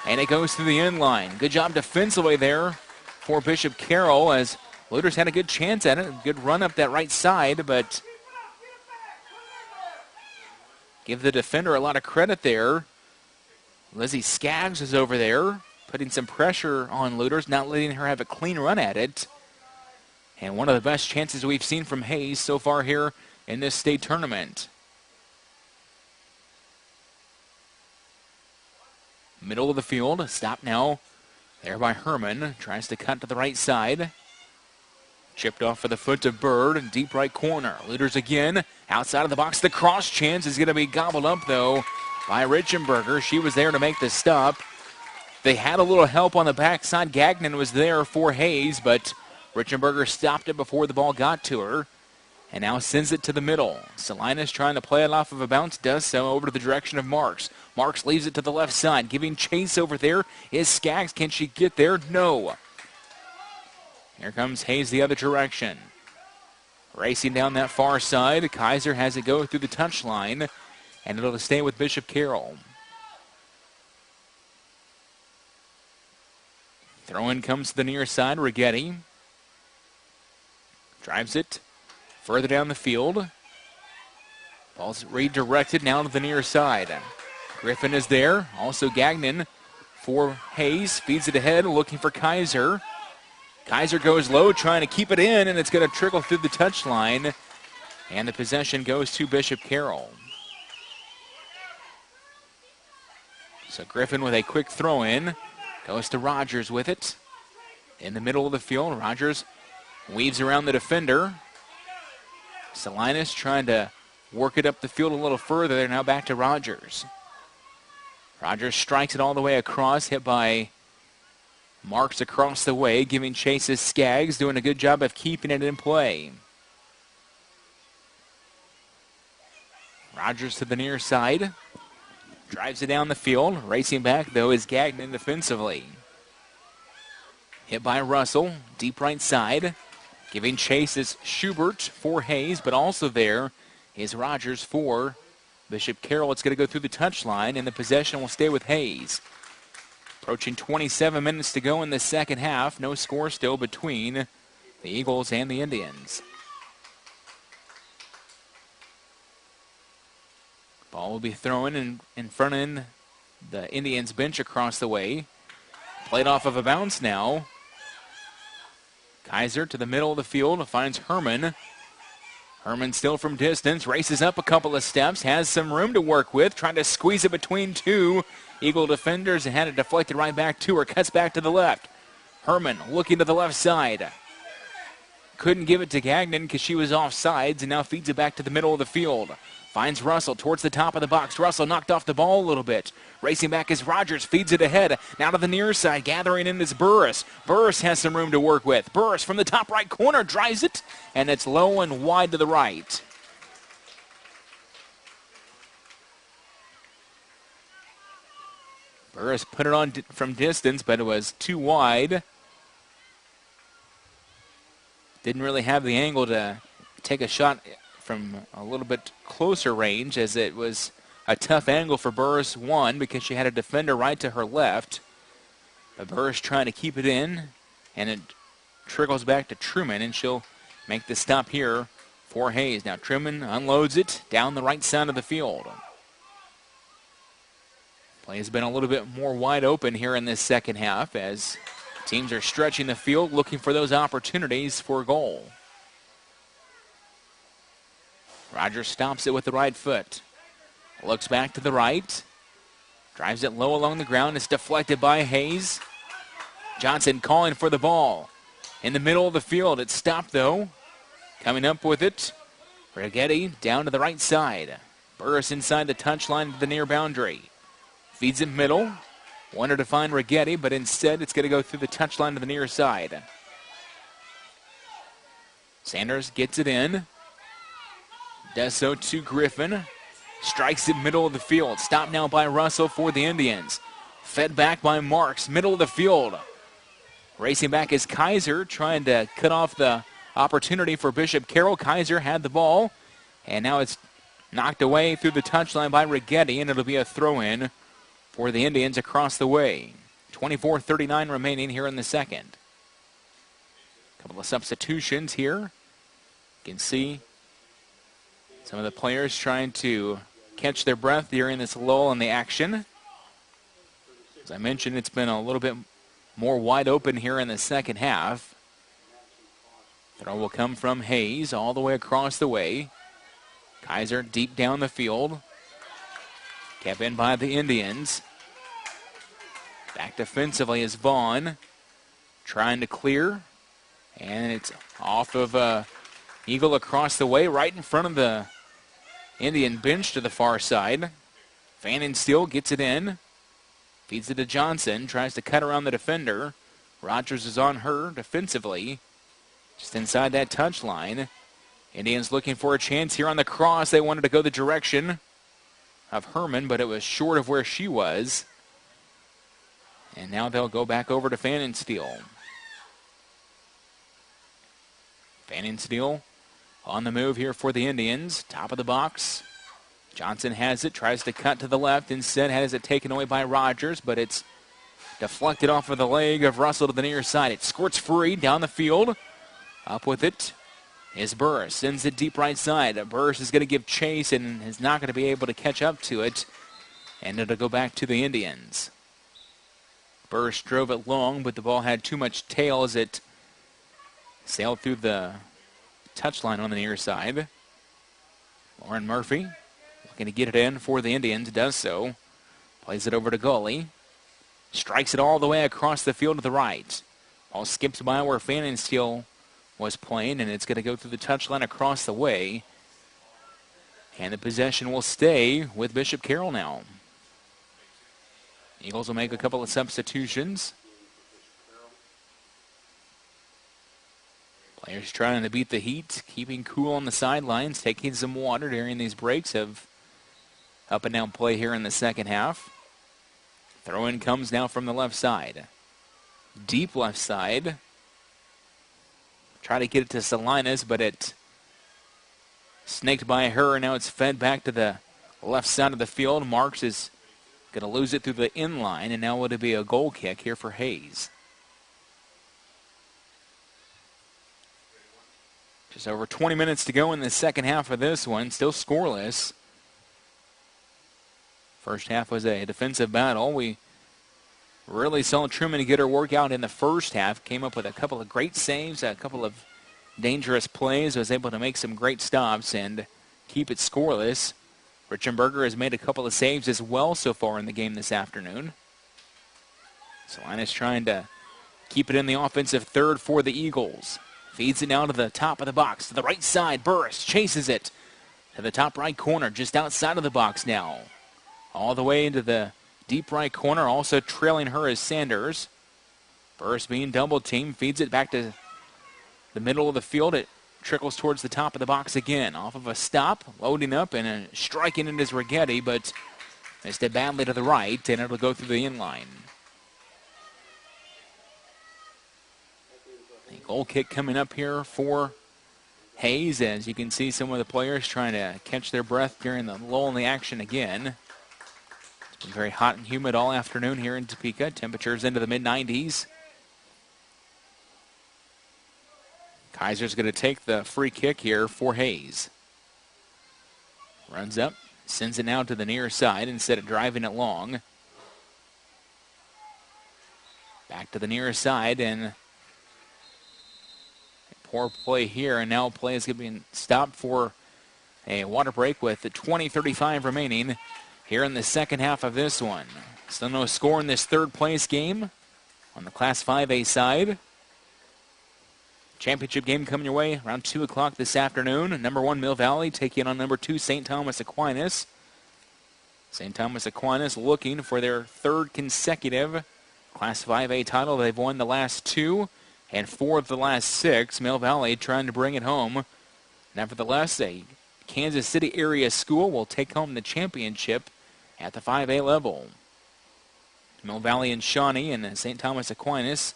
And it goes to the end line. Good job defensively there for Bishop Carroll as Luters had a good chance at it. Good run up that right side, but give the defender a lot of credit there. Lizzie Skaggs is over there, putting some pressure on Luters, not letting her have a clean run at it. And one of the best chances we've seen from Hayes so far here in this state tournament. Middle of the field, stop now there by Herman. Tries to cut to the right side. Chipped off for the foot of Bird, deep right corner. Luters again, outside of the box. The cross chance is going to be gobbled up, though, by Richenberger. She was there to make the stop. They had a little help on the backside. Gagnon was there for Hayes, but Richenberger stopped it before the ball got to her, and now sends it to the middle. Salinas trying to play it off of a bounce, does so over to the direction of Marks. Marks leaves it to the left side, giving chase over there is Skaggs. Can she get there? No. Here comes Hayes the other direction. Racing down that far side. Kaiser has it go through the touchline, and it'll stay with Bishop Carroll. Throw-in comes to the near side. Rigetti drives it further down the field. Ball's redirected now to the near side. Griffin is there. Also Gagnon for Hayes. Feeds it ahead, looking for Kaiser. Kaiser goes low, trying to keep it in, and it's going to trickle through the touchline. And the possession goes to Bishop Carroll. So Griffin with a quick throw in. Goes to Rogers with it. In the middle of the field, Rogers weaves around the defender. Salinas trying to work it up the field a little further. They're now back to Rogers. Rogers strikes it all the way across, hit by Marks across the way, giving chase as Skaggs, doing a good job of keeping it in play. Rogers to the near side. Drives it down the field. Racing back, though, is Gagnon defensively. Hit by Russell, deep right side. Giving chase is Schubert for Hayes, but also there is Rogers for Bishop Carroll. It's going to go through the touchline, and the possession will stay with Hayes. Approaching 27 minutes to go in the second half. No score still between the Eagles and the Indians. Ball will be thrown in front of the Indians bench across the way. Played off of a bounce now. Kaiser to the middle of the field, finds Herman. Herman still from distance, races up a couple of steps, has some room to work with, trying to squeeze it between two Eagle defenders and had it deflected right back to her. Cuts back to the left. Herman looking to the left side. Couldn't give it to Gagnon because she was off sides and now feeds it back to the middle of the field. Finds Russell towards the top of the box. Russell knocked off the ball a little bit. Racing back as Rogers feeds it ahead. Now to the near side. Gathering in is Burris. Burris has some room to work with. Burris from the top right corner drives it. And it's low and wide to the right. Burris put it on from distance, but it was too wide. Didn't really have the angle to take a shot from a little bit closer range, as it was a tough angle for Burris, one, because she had a defender right to her left. But Burris trying to keep it in, and it trickles back to Truman, and she'll make the stop here for Hayes. Now Truman unloads it down the right side of the field. Play has been a little bit more wide open here in this second half as teams are stretching the field, looking for those opportunities for a goal. Rogers stops it with the right foot. Looks back to the right. Drives it low along the ground. It's deflected by Hayes. Johnson calling for the ball. In the middle of the field. It's stopped, though. Coming up with it. Rigetti down to the right side. Burris inside the touchline to the near boundary. Feeds it middle. Wanted to find Rigetti, but instead it's going to go through the touchline to the near side. Sanders gets it in. Does so to Griffin. Strikes it middle of the field. Stopped now by Russell for the Indians. Fed back by Marks, middle of the field. Racing back is Kaiser, trying to cut off the opportunity for Bishop Carroll. Kaiser had the ball, and now it's knocked away through the touchline by Rigetti, and it'll be a throw-in for the Indians across the way. 24:39 remaining here in the second. A couple of substitutions here. You can see some of the players trying to catch their breath during this lull in the action. As I mentioned, it's been a little bit more wide open here in the second half. Throw will come from Hayes all the way across the way. Kaiser deep down the field. Kept in by the Indians. Back defensively is Vaughn. Trying to clear. And it's off of Eagle across the way, right in front of the Indian bench to the far side. Fannin Steele gets it in. Feeds it to Johnson. Tries to cut around the defender. Rogers is on her defensively. Just inside that touch line. Indians looking for a chance here on the cross. They wanted to go the direction of Herman, but it was short of where she was. And now they'll go back over to Fannin Steele. Fannin Steele on the move here for the Indians. Top of the box. Johnson has it, tries to cut to the left. Instead has it taken away by Rogers, but it's deflected off of the leg of Russell to the near side. It squirts free down the field. Up with it is Burris. Sends it deep right side. Burris is going to give chase and is not going to be able to catch up to it. And it'll go back to the Indians. Burris drove it long, but the ball had too much tail as it Sailed through the touchline on the near side. Lauren Murphy looking to get it in for the Indians. Does so. Plays it over to Gully. Strikes it all the way across the field to the right. Ball skips by where Fannin Steele was playing, and it's going to go through the touchline across the way. And the possession will stay with Bishop Carroll now. Eagles will make a couple of substitutions. Players trying to beat the heat, keeping cool on the sidelines, taking some water during these breaks of up and down play here in the second half. Throw-in comes now from the left side. Deep left side. Try to get it to Salinas, but it snaked by her, and now it's fed back to the left side of the field. Marks is going to lose it through the inline, and now it'll be a goal kick here for Hayes. Just over 20 minutes to go in the second half of this one. Still scoreless. First half was a defensive battle. We really saw Truman get her work out in the first half. Came up with a couple of great saves, a couple of dangerous plays. Was able to make some great stops and keep it scoreless. Richenberger has made a couple of saves as well so far in the game this afternoon. Salinas trying to keep it in the offensive third for the Eagles. Feeds it now to the top of the box. To the right side, Burris chases it to the top right corner, just outside of the box now. All the way into the deep right corner, also trailing her is Sanders. Burris being double teamed, feeds it back to the middle of the field. It trickles towards the top of the box again. Off of a stop, loading up, and striking it is Rigetti, but missed it badly to the right, and it'll go through the inline. A goal kick coming up here for Hayes, as you can see some of the players trying to catch their breath during the lull in the action again. It's been very hot and humid all afternoon here in Topeka. Temperatures into the mid-90s. Kaiser's going to take the free kick here for Hayes. Runs up, sends it now to the near side instead of driving it long. Back to the near side, and poor play here, and now play is going to be stopped for a water break with the 20:35 remaining here in the second half of this one. Still no score in this third place game on the Class 5A side. Championship game coming your way around 2 o'clock this afternoon. Number 1 Mill Valley taking on number 2 St. Thomas Aquinas. St. Thomas Aquinas looking for their third consecutive Class 5A title. They've won the last 2 and 4 of the last 6. Mill Valley trying to bring it home. Nevertheless, a Kansas City area school will take home the championship at the 5A level. Mill Valley and Shawnee and St. Thomas Aquinas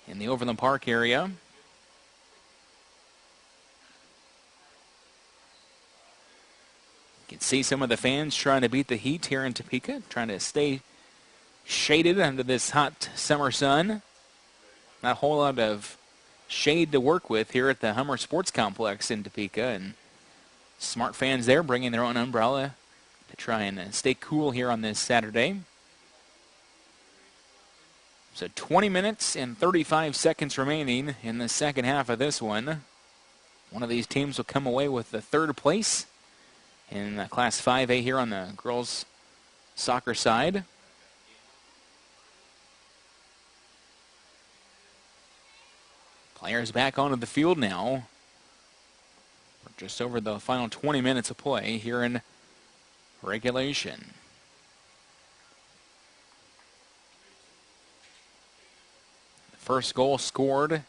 in the Overland Park area. You can see some of the fans trying to beat the heat here in Topeka, trying to stay shaded under this hot summer sun. Not a whole lot of shade to work with here at the Hummer Sports Complex in Topeka, and smart fans there bringing their own umbrella to try and stay cool here on this Saturday. So 20 minutes and 35 seconds remaining in the second half of this one. One of these teams will come away with the third place in Class 5A here on the girls' soccer side. Players back onto the field now. We're just over the final 20 minutes of play here in regulation. The first goal scored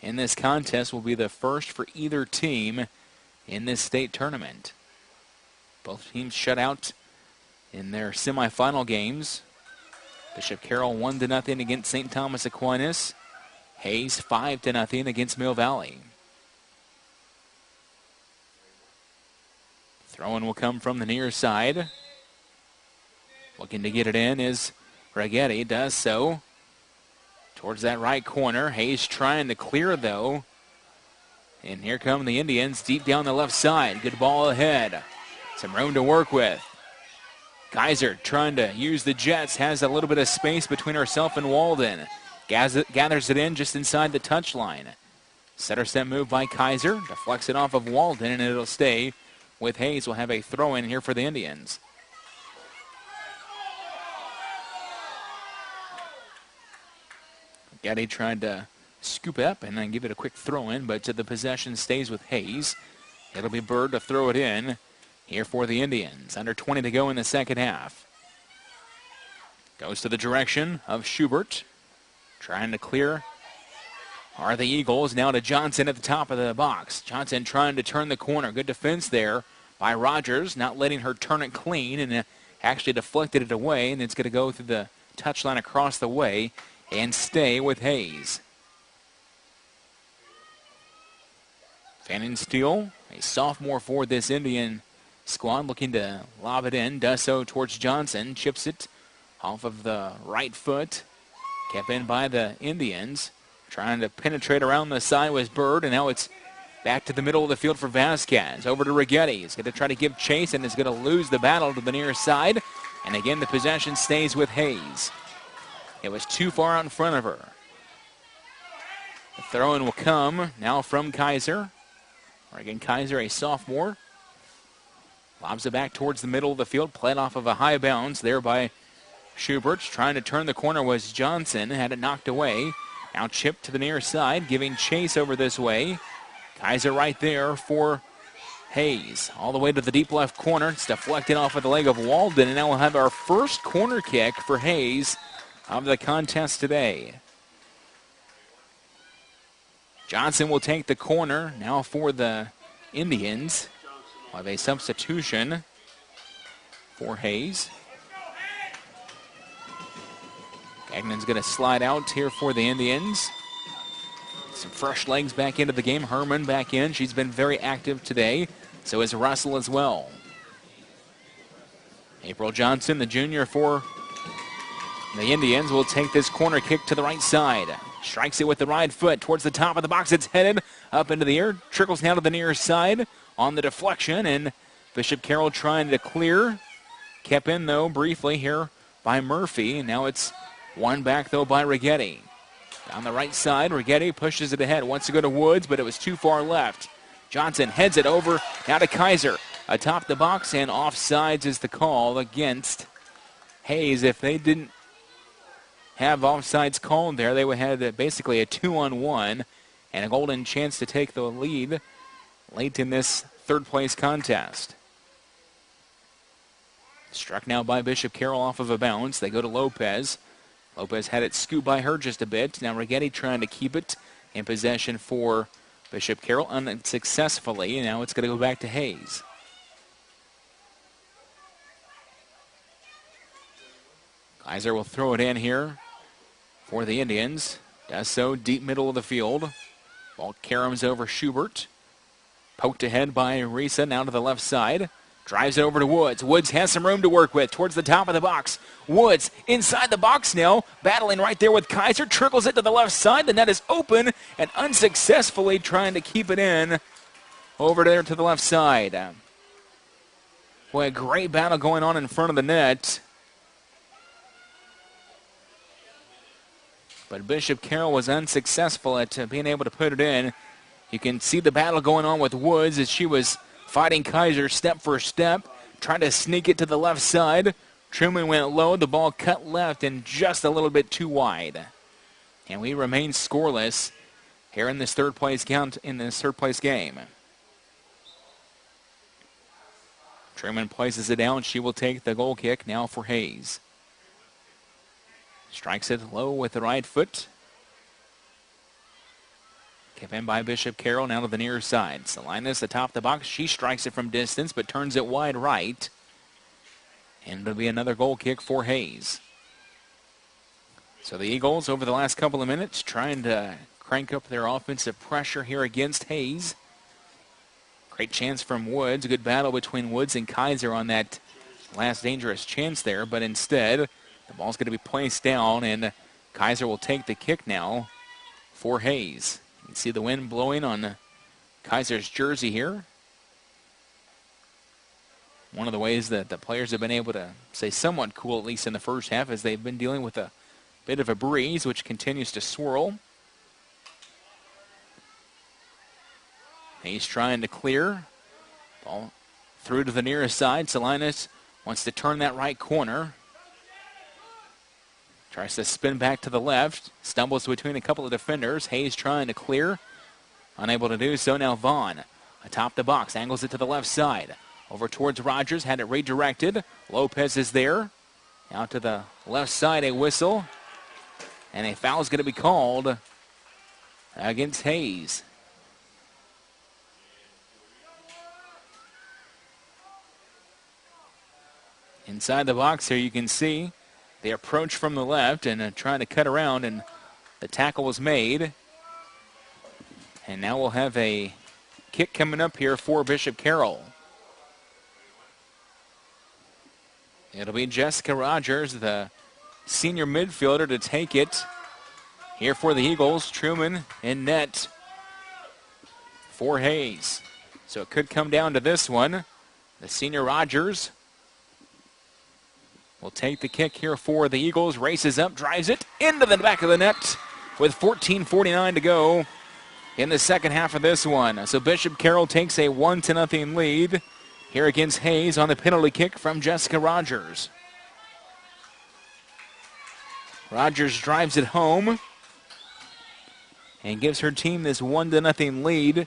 in this contest will be the first for either team in this state tournament. Both teams shut out in their semifinal games. Bishop Carroll 1-0 against St. Thomas Aquinas. Hayes 5-0 against Mill Valley. Throw-in will come from the near side. Looking to get it in is Rigetti. Does so towards that right corner. Hayes trying to clear, though. And here come the Indians deep down the left side. Good ball ahead. Some room to work with. Kaiser trying to use the Jets. Has a little bit of space between herself and Walden. Gathers it in just inside the touchline. Center set move by Kaiser. Deflects it off of Walden, and it'll stay with Hayes. We'll have a throw-in here for the Indians. Getty tried to scoop up and then give it a quick throw-in, but the possession stays with Hayes. It'll be Bird to throw it in here for the Indians. Under 20 to go in the second half. Goes to the direction of Schubert. Trying to clear are the Eagles. Now to Johnson at the top of the box. Johnson trying to turn the corner. Good defense there by Rogers, not letting her turn it clean, and actually deflected it away, and it's going to go through the touchline across the way and stay with Hayes. Fanning Steele, a sophomore for this Indian squad, looking to lob it in. Does so towards Johnson. Chips it off of the right foot. Kept in by the Indians. Trying to penetrate around the side was Bird, and now it's back to the middle of the field for Vasquez. Over to Rigetti. He's going to try to give chase and is going to lose the battle to the near side. And again, the possession stays with Hayes. It was too far out in front of her. The throw-in will come now from Kaiser. Again, Kaiser, a sophomore. Lobs it back towards the middle of the field. Played off of a high bounce there by Schubert. Trying to turn the corner was Johnson. Had it knocked away. Now chipped to the near side, giving chase over this way. Kaiser right there for Hayes. All the way to the deep left corner. It's deflected off of the leg of Walden. And now we'll have our first corner kick for Hayes of the contest today. Johnson will take the corner now for the Indians. We'll have a substitution for Hayes. Gagnon's going to slide out here for the Indians. Some fresh legs back into the game. Herman back in. She's been very active today. So is Russell as well. April Johnson, the junior for the Indians, will take this corner kick to the right side. Strikes it with the right foot towards the top of the box. It's headed up into the air. Trickles down to the near side on the deflection. And Bishop Carroll trying to clear. Kept in, though, briefly here by Murphy. Now it's won back, though, by Rigetti. Down the right side, Rigetti pushes it ahead. Wants to go to Woods, but it was too far left. Johnson heads it over. Now to Kaiser. Atop the box, and offsides is the call against Hayes. If they didn't have offsides called there, they would have basically a 2-on-1 and a golden chance to take the lead late in this third-place contest. Struck now by Bishop Carroll off of a bounce. They go to Lopez. Lopez had it scooped by her just a bit. Now Rigetti trying to keep it in possession for Bishop Carroll unsuccessfully. And now it's going to go back to Hayes. Kaiser will throw it in here for the Indians. Does so deep middle of the field. Ball caroms over Schubert. Poked ahead by Risa, now to the left side. Drives over to Woods. Woods has some room to work with towards the top of the box. Woods inside the box now, battling right there with Kaiser. Trickles it to the left side. The net is open and unsuccessfully trying to keep it in over there to the left side. Boy, a great battle going on in front of the net. But Bishop Carroll was unsuccessful at being able to put it in. You can see the battle going on with Woods as she was fighting Kaiser step for step, trying to sneak it to the left side. Truman went low. The ball cut left and just a little bit too wide. And we remain scoreless here in this third place game. Truman places it down. She will take the goal kick now for Hayes. Strikes it low with the right foot. Kept in by Bishop Carroll, now to the near side. Salinas atop the box. She strikes it from distance, but turns it wide right. And it'll be another goal kick for Hayes. So the Eagles, over the last couple of minutes, trying to crank up their offensive pressure here against Hayes. Great chance from Woods. Good battle between Woods and Kaiser on that last dangerous chance there, but instead, the ball's going to be placed down, and Kaiser will take the kick now for Hayes. You can see the wind blowing on Kaiser's jersey here. One of the ways that the players have been able to stay somewhat cool, at least in the first half, as they've been dealing with a bit of a breeze, which continues to swirl. He's trying to clear. Ball through to the nearest side. Salinas wants to turn that right corner. Tries to spin back to the left. Stumbles between a couple of defenders. Hayes trying to clear. Unable to do so. Now Vaughn atop the box. Angles it to the left side. Over towards Rogers. Had it redirected. Lopez is there. Out to the left side. A whistle. And a foul is going to be called against Hayes. Inside the box here you can see the approach from the left and trying to cut around, and the tackle was made. And now we'll have a kick coming up here for Bishop Carroll. It'll be Jessica Rogers, the senior midfielder, to take it here for the Eagles. Truman in net for Hayes. So it could come down to this one. The senior Rogers will take the kick here for the Eagles. Races up, drives it into the back of the net with 14:49 to go in the second half of this one. So Bishop Carroll takes a 1-0 lead here against Hayes on the penalty kick from Jessica Rogers. Rogers drives it home and gives her team this 1-0 lead.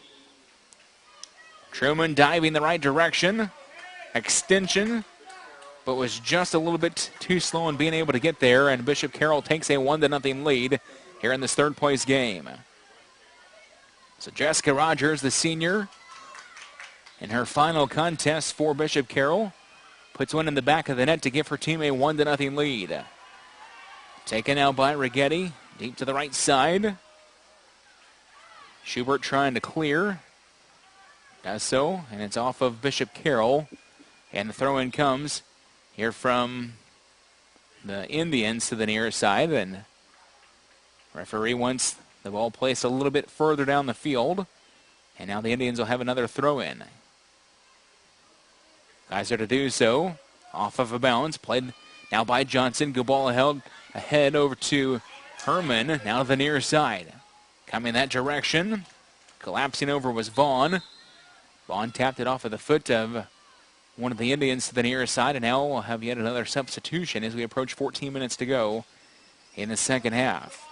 Truman diving the right direction. Extension, but was just a little bit too slow in being able to get there, and Bishop Carroll takes a 1-0 lead here in this third place game. So Jessica Rogers, the senior, in her final contest for Bishop Carroll, puts one in the back of the net to give her team a 1-0 lead. Taken out by Righetti, deep to the right side. Schubert trying to clear. Does so, and it's off of Bishop Carroll. And the throw-in comes here from the Indians to the near side, and referee wants the ball placed a little bit further down the field, and now the Indians will have another throw-in. Guys are to do so, off of a bounce, played now by Johnson. Good ball ahead over to Herman, now to the near side. Coming that direction, collapsing over was Vaughn. Vaughn tapped it off of the foot of one of the Indians to the near side, and now we'll have yet another substitution as we approach 14 minutes to go in the second half.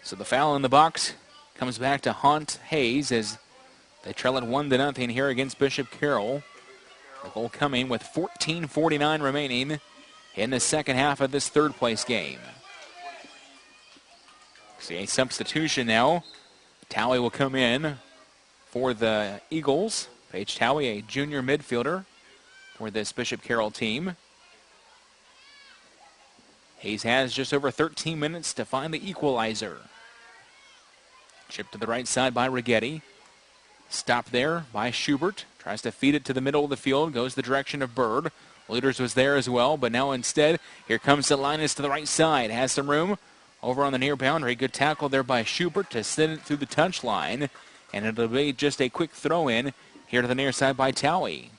So the foul in the box comes back to haunt Hayes as they trail it 1-0 here against Bishop Carroll. The goal coming with 14:49 remaining in the second half of this third place game. See a substitution now. Talley will come in for the Eagles. Paige Talley, a junior midfielder for this Bishop Carroll team. Hayes has just over 13 minutes to find the equalizer. Chipped to the right side by Righetti. Stopped there by Schubert. Tries to feed it to the middle of the field. Goes the direction of Bird. Luders was there as well, but now instead, here comes Salinas to the right side. Has some room over on the near boundary. Good tackle there by Schubert to send it through the touchline. And it'll be just a quick throw-in here to the near side by Towie.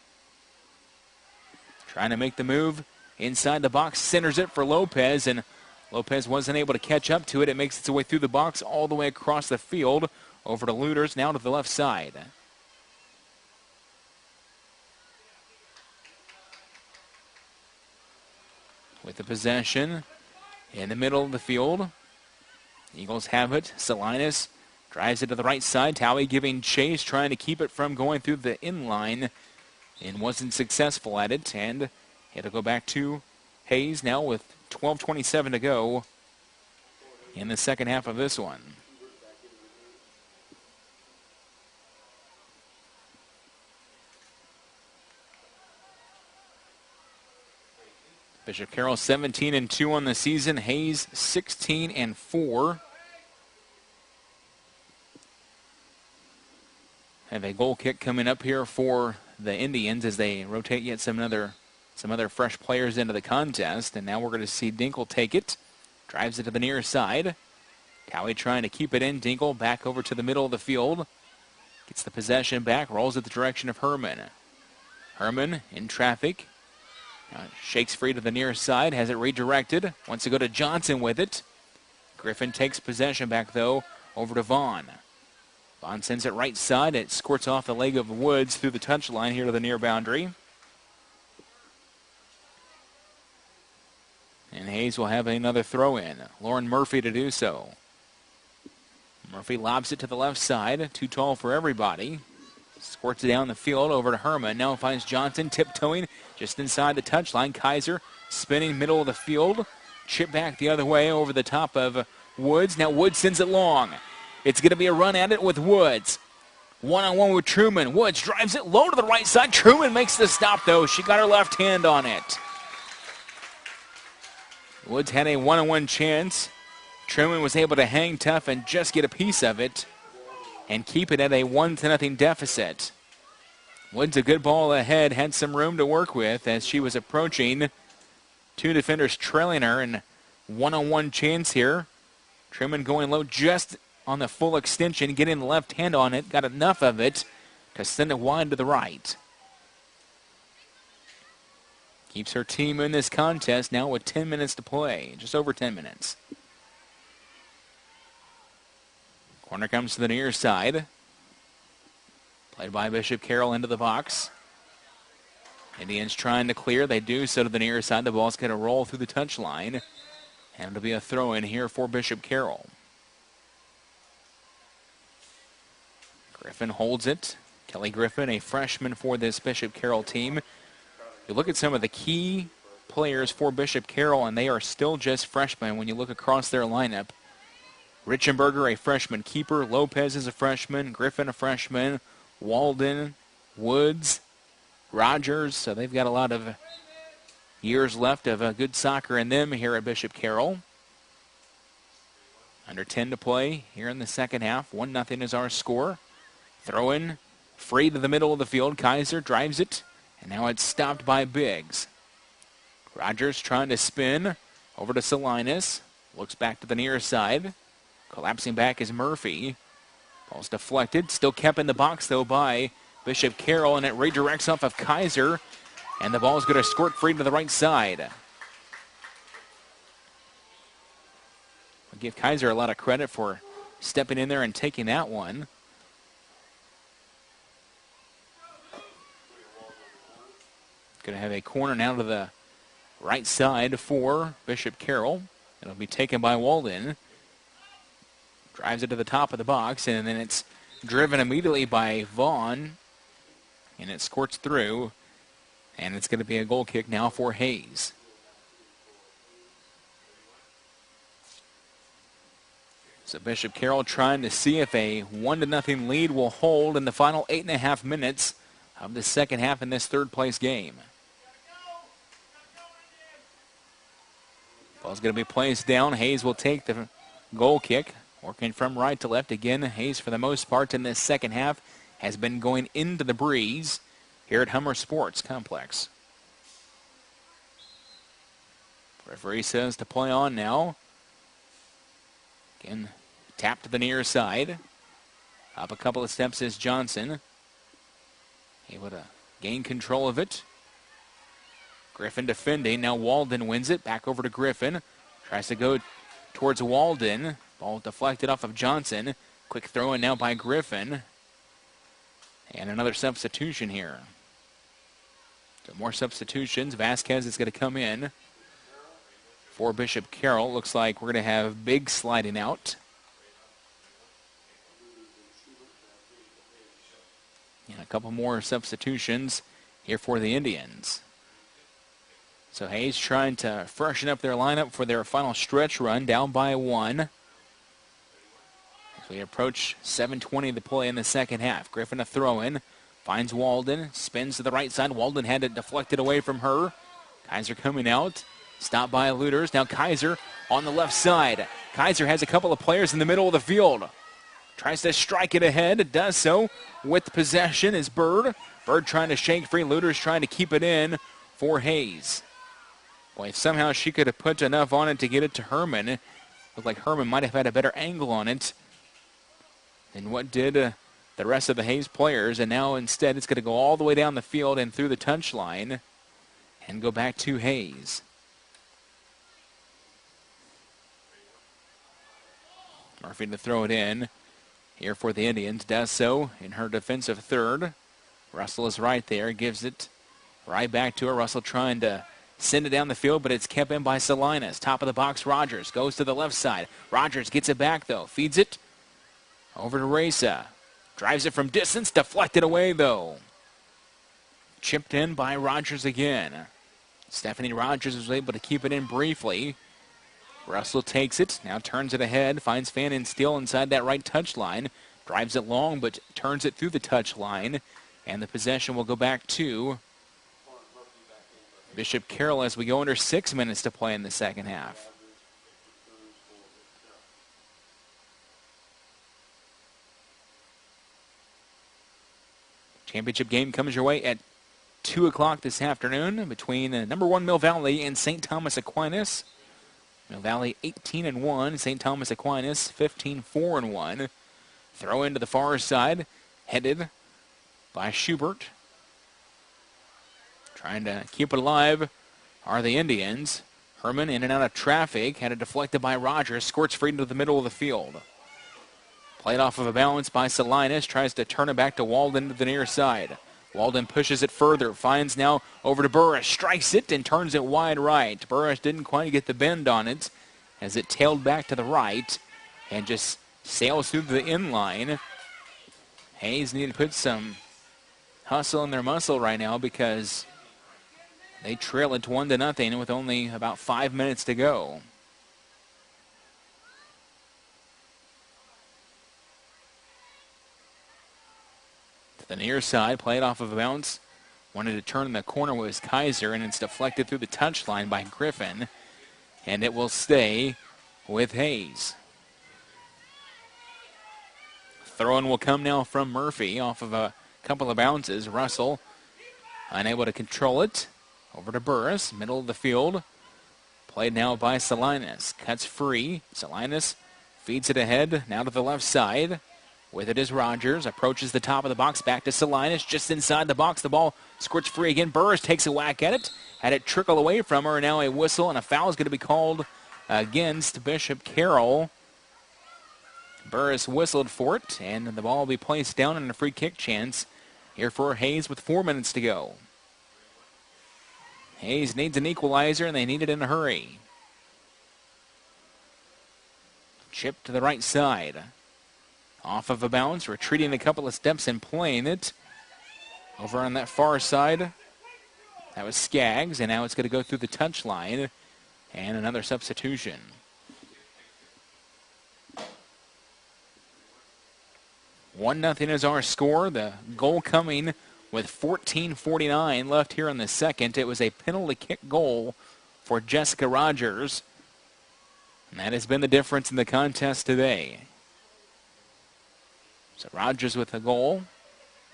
Trying to make the move inside the box. Centers it for Lopez, and Lopez wasn't able to catch up to it. It makes its way through the box all the way across the field over to Luders, now to the left side. With the possession in the middle of the field. Eagles have it. Salinas drives it to the right side. Towie giving chase, trying to keep it from going through the inline, and wasn't successful at it. And it'll go back to Hayes now with 12:27 to go in the second half of this one. Bishop Carroll 17-2 on the season. Hayes 16-4. Have a goal kick coming up here for the Indians as they rotate yet some other fresh players into the contest. And now we're going to see Dinkle take it. Drives it to the near side. Towie trying to keep it in. Dinkle back over to the middle of the field. Gets the possession back. Rolls it the direction of Herman. Herman in traffic. Shakes free to the near side. Has it redirected. Wants to go to Johnson with it. Griffin takes possession back, though, over to Vaughn. Vaughn sends it right side. It squirts off the leg of Woods through the touchline here to the near boundary. And Hayes will have another throw in. Lauren Murphy to do so. Murphy lobs it to the left side. Too tall for everybody. Squirts it down the field over to Herman. Now finds Johnson tiptoeing just inside the touchline. Kaiser spinning middle of the field. Chip back the other way over the top of Woods. Now Woods sends it long. It's going to be a run at it with Woods. One-on-one with Truman. Woods drives it low to the right side. Truman makes the stop, though. She got her left hand on it. Woods had a one-on-one chance. Truman was able to hang tough and just get a piece of it and keep it at a 1-0 deficit. Woods, a good ball ahead, had some room to work with as she was approaching. Two defenders trailing her, and one-on-one chance here. Truman going low just on the full extension, getting the left hand on it, got enough of it to send it wide to the right. Keeps her team in this contest now with 10 minutes to play, just over 10 minutes. Corner comes to the near side. Played by Bishop Carroll into the box. Indians trying to clear. They do so to the near side. The ball's going to roll through the touchline. And it'll be a throw in here for Bishop Carroll. Griffin holds it. Kelly Griffin, a freshman for this Bishop Carroll team. You look at some of the key players for Bishop Carroll, and they are still just freshmen when you look across their lineup. Richenberger, a freshman keeper. Lopez is a freshman. Griffin, a freshman. Walden, Woods, Rogers. So they've got a lot of years left of good soccer in them here at Bishop Carroll. Under 10 to play here in the second half. 1-0 is our score. Throw in, free to the middle of the field. Kaiser drives it, and now it's stopped by Biggs. Rogers trying to spin over to Salinas. Looks back to the near side. Collapsing back is Murphy. Ball's deflected. Still kept in the box, though, by Bishop Carroll, and it redirects off of Kaiser. And the ball's going to squirt free to the right side. I'll give Kaiser a lot of credit for stepping in there and taking that one. Going to have a corner now to the right side for Bishop Carroll. It'll be taken by Walden. Drives it to the top of the box, and then it's driven immediately by Vaughn. And it squirts through. And it's going to be a goal kick now for Hayes. So Bishop Carroll trying to see if a 1-0 lead will hold in the final 8.5 minutes of the second half in this third-place game. Ball's going to be placed down. Hayes will take the goal kick. Working from right to left. Again, Hayes, for the most part in this second half, has been going into the breeze here at Hummer Sports Complex. Referee says to play on now. Again, tap to the near side. Up a couple of steps is Johnson. Able to gain control of it. Griffin defending. Now Walden wins it. Back over to Griffin. Tries to go towards Walden. Ball deflected off of Johnson. Quick throw in now by Griffin. And another substitution here. So more substitutions. Vasquez is going to come in for Bishop Carroll. Looks like we're going to have Biggs sliding out. And a couple more substitutions here for the Indians. So Hayes trying to freshen up their lineup for their final stretch run, down by 1. As we approach 7:20 to play in the second half. Griffin a throw-in. Finds Walden. Spins to the right side. Walden had it deflected away from her. Kaiser coming out. Stopped by Looters. Now Kaiser on the left side. Kaiser has a couple of players in the middle of the field. Tries to strike it ahead. Does so with possession is Bird. Bird trying to shake free. Looters trying to keep it in for Hayes. Boy, if somehow she could have put enough on it to get it to Herman. It looked like Herman might have had a better angle on it than what did the rest of the Hayes players. And now instead it's going to go all the way down the field and through the touchline and go back to Hayes. Murphy to throw it in. here for the Indians. Does so in her defensive third. Russell is right there. Gives it right back to her. Russell trying to send it down the field, but it's kept in by Salinas. Top of the box, Rogers goes to the left side. Rogers gets it back, though. Feeds it over to Reza. Drives it from distance. Deflected away, though. Chipped in by Rogers again. Stephanie Rogers was able to keep it in briefly. Russell takes it. Now turns it ahead. Finds Fannin Steele inside that right touch line. Drives it long, but turns it through the touch line. And the possession will go back to Bishop Carroll as we go under 6 minutes to play in the second half. Championship game comes your way at 2 o'clock this afternoon between number 1 Mill Valley and St. Thomas Aquinas. Mill Valley 18-1, St. Thomas Aquinas 15-4-1. Throw into the far side, headed by Schubert. Trying to keep it alive are the Indians. Herman in and out of traffic, had it deflected by Rogers, squirts free into the middle of the field. Played off of a balance by Salinas, tries to turn it back to Walden to the near side. Walden pushes it further, finds now over to Burris, strikes it and turns it wide right. Burris didn't quite get the bend on it as it tailed back to the right and just sails through the inline. Hayes need to put some hustle in their muscle right now because they trail it 1-0 with only about 5 minutes to go. To the near side, played off of a bounce. Wanted to turn in the corner was Kaiser, and it's deflected through the touchline by Griffin. And it will stay with Hayes. Throw-in will come now from Murphy off of a couple of bounces. Russell unable to control it. Over to Burris, middle of the field. Played now by Salinas. Cuts free. Salinas feeds it ahead, now to the left side. With it is Rogers. Approaches the top of the box, back to Salinas. Just inside the box, the ball squirts free again. Burris takes a whack at it. Had it trickle away from her. Now a whistle and a foul is going to be called against Bishop Carroll. Burris whistled for it, and the ball will be placed down in a free kick chance here for Hayes with 4 minutes to go. Hayes needs an equalizer, and they need it in a hurry. Chip to the right side. Off of a bounce, retreating a couple of steps and playing it. Over on that far side, that was Skaggs, and now it's going to go through the touch line. And another substitution. One nothing is our score. The goal coming with 14:49 left here in the second. It was a penalty kick goal for Jessica Rogers. And that has been the difference in the contest today. So Rogers with a goal,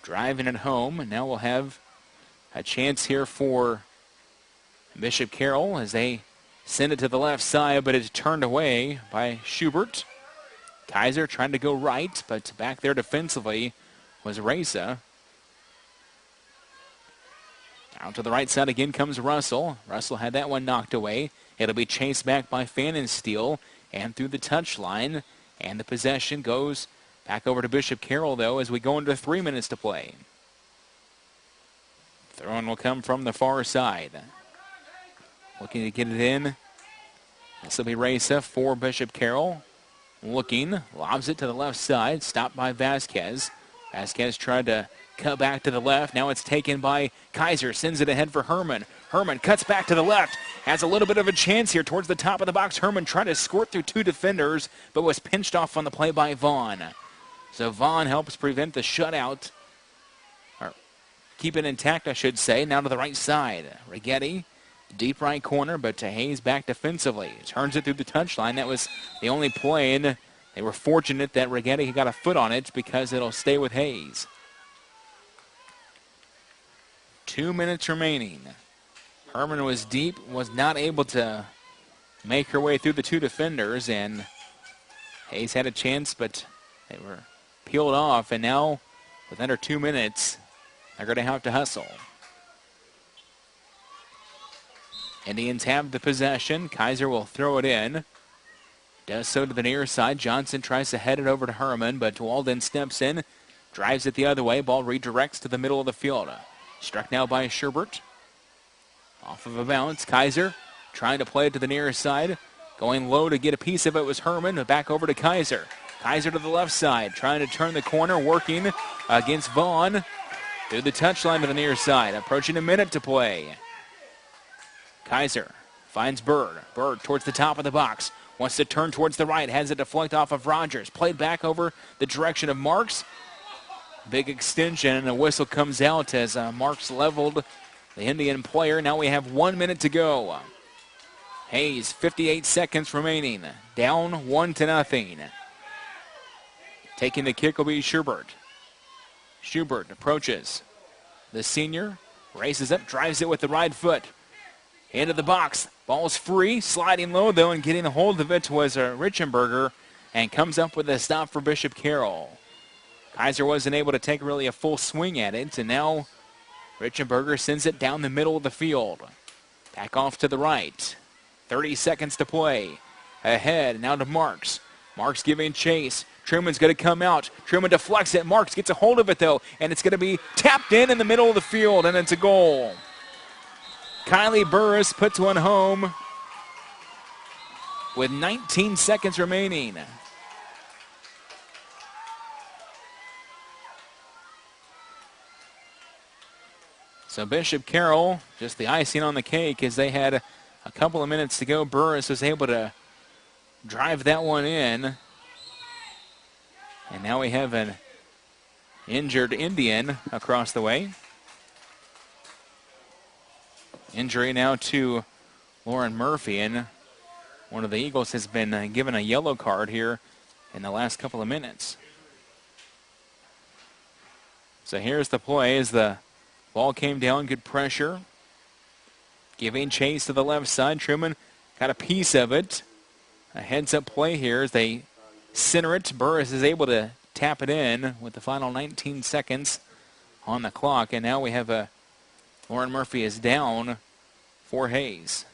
driving it home. And now we'll have a chance here for Bishop Carroll as they send it to the left side, but it's turned away by Schubert. Kaiser trying to go right, but back there defensively was Reza. Out to the right side again comes Russell. Russell had that one knocked away. It'll be chased back by Fannin Steele and through the touch line. And the possession goes back over to Bishop Carroll, though, as we go into 3 minutes to play. Throw-in will come from the far side. Looking to get it in. This will be Reza for Bishop Carroll. Looking, lobs it to the left side, stopped by Vasquez. Vasquez tried to cut back to the left. Now it's taken by Kaiser, sends it ahead for Herman. Herman cuts back to the left, has a little bit of a chance here towards the top of the box. Herman tried to squirt through two defenders, but was pinched off on the play by Vaughn. So Vaughn helps prevent the shutout, or keep it intact, I should say. Now to the right side. Righetti, deep right corner, but to Hayes back defensively. Turns it through the touchline. That was the only play, and they were fortunate that Righetti got a foot on it because it'll stay with Hayes. 2 minutes remaining. Herman was deep, was not able to make her way through the two defenders, and Hayes had a chance, but they were peeled off, and now with under 2 minutes, they're going to have to hustle. Indians have the possession. Kaiser will throw it in. Does so to the near side. Johnson tries to head it over to Herman, but Walden steps in, drives it the other way. Ball redirects to the middle of the field. Struck now by Sherbert. Off of a bounce. Kaiser trying to play it to the near side. Going low to get a piece of it was Herman. Back over to Kaiser. Kaiser to the left side, trying to turn the corner, working against Vaughn. Through the touchline to the near side. Approaching a minute to play. Kaiser finds Bird. Bird towards the top of the box. Wants to turn towards the right. Has it deflect off of Rogers. Played back over the direction of Marks. Big extension, and a whistle comes out as Marks leveled the Indian player. Now we have 1 minute to go. Hayes, 58 seconds remaining. Down 1-0. Taking the kick will be Schubert. Schubert approaches. The senior races up, drives it with the right foot. Into the box. Ball's free. Sliding low, though, and getting a hold of it was Richenberger, and comes up with a stop for Bishop Carroll. Kaiser wasn't able to take really a full swing at it, and now Richenberger sends it down the middle of the field. Back off to the right. 30 seconds to play. Ahead, now to Marks. Marks giving chase. Truman's going to come out. Truman deflects it. Marks gets a hold of it, though, and it's going to be tapped in the middle of the field, and it's a goal. Kylie Burris puts one home with 19 seconds remaining. So Bishop Carroll, just the icing on the cake as they had a couple of minutes to go. Burris was able to drive that one in. And now we have an injured Indian across the way. Injury now to Lauren Murphy, and one of the Eagles has been given a yellow card here in the last couple of minutes. So here's the play as the ball came down, good pressure. Giving chase to the left side. Truman got a piece of it. A heads-up play here as they center it. Burris is able to tap it in with the final 19 seconds on the clock. And now we have a Lauren Murphy is down for Hayes.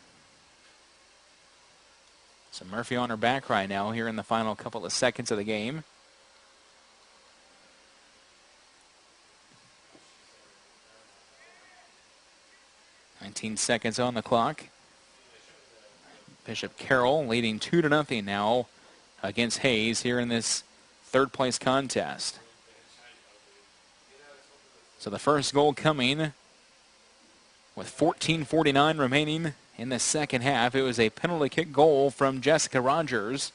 So Murphy on her back right now here in the final couple of seconds of the game. Seconds on the clock. Bishop Carroll leading 2-0 now against Hayes here in this third place contest. So the first goal coming with 14:49 remaining in the second half. It was a penalty kick goal from Jessica Rogers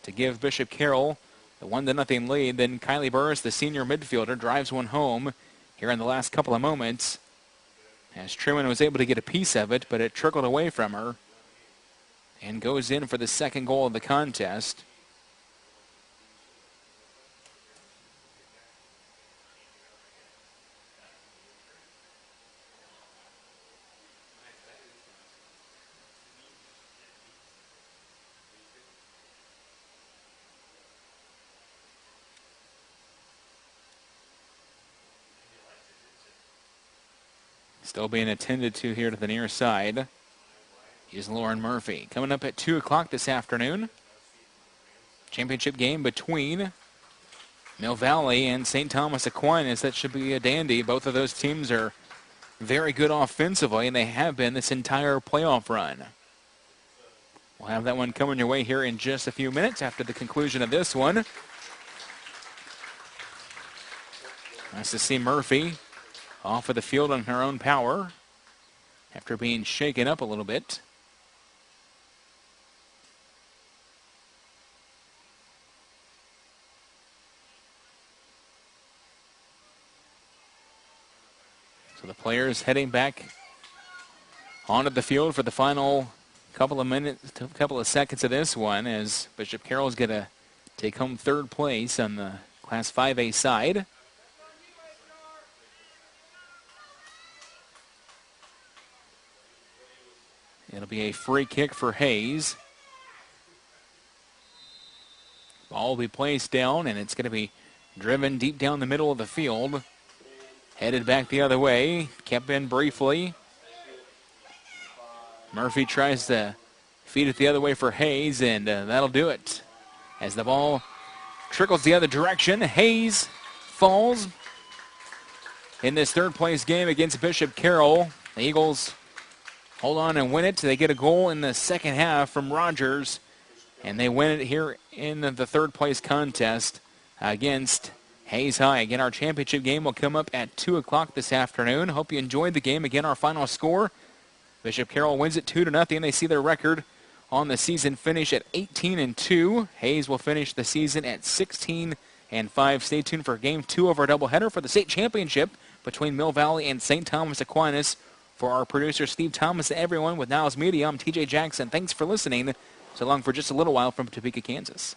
to give Bishop Carroll the 1-0 lead. Then Kylie Burris, the senior midfielder, drives one home here in the last couple of moments, as Truman was able to get a piece of it, but it trickled away from her and goes in for the second goal of the contest. Still being attended to here to the near side is Lauren Murphy. Coming up at 2 o'clock this afternoon, championship game between Mill Valley and St. Thomas Aquinas. That should be a dandy. Both of those teams are very good offensively, and they have been this entire playoff run. We'll have that one coming your way here in just a few minutes after the conclusion of this one. Nice to see Murphy off of the field on her own power after being shaken up a little bit. So the players heading back onto the field for the final couple of minutes, couple of seconds of this one, as Bishop Carroll is going to take home third place on the Class 5A side. It'll be a free kick for Hayes. Ball will be placed down, and it's going to be driven deep down the middle of the field. Headed back the other way. Kept in briefly. Murphy tries to Feed it the other way for Hayes, and that'll do it. As the ball trickles the other direction, Hayes falls in this third-place game against Bishop Carroll. The Eagles hold on and win it. They get a goal in the second half from Rogers, and they win it here in the third-place contest against Hayes High. Again, our championship game will come up at 2 o'clock this afternoon. Hope you enjoyed the game. Again, our final score, Bishop Carroll wins it 2-0. They see their record on the season finish at 18-2. Hayes will finish the season at 16-5. Stay tuned for Game 2 of our doubleheader for the state championship between Mill Valley and St. Thomas Aquinas. For our producer, Steve Thomas, and everyone with Niles Media, I'm TJ Jackson. Thanks for listening. So long for just a little while from Topeka, Kansas.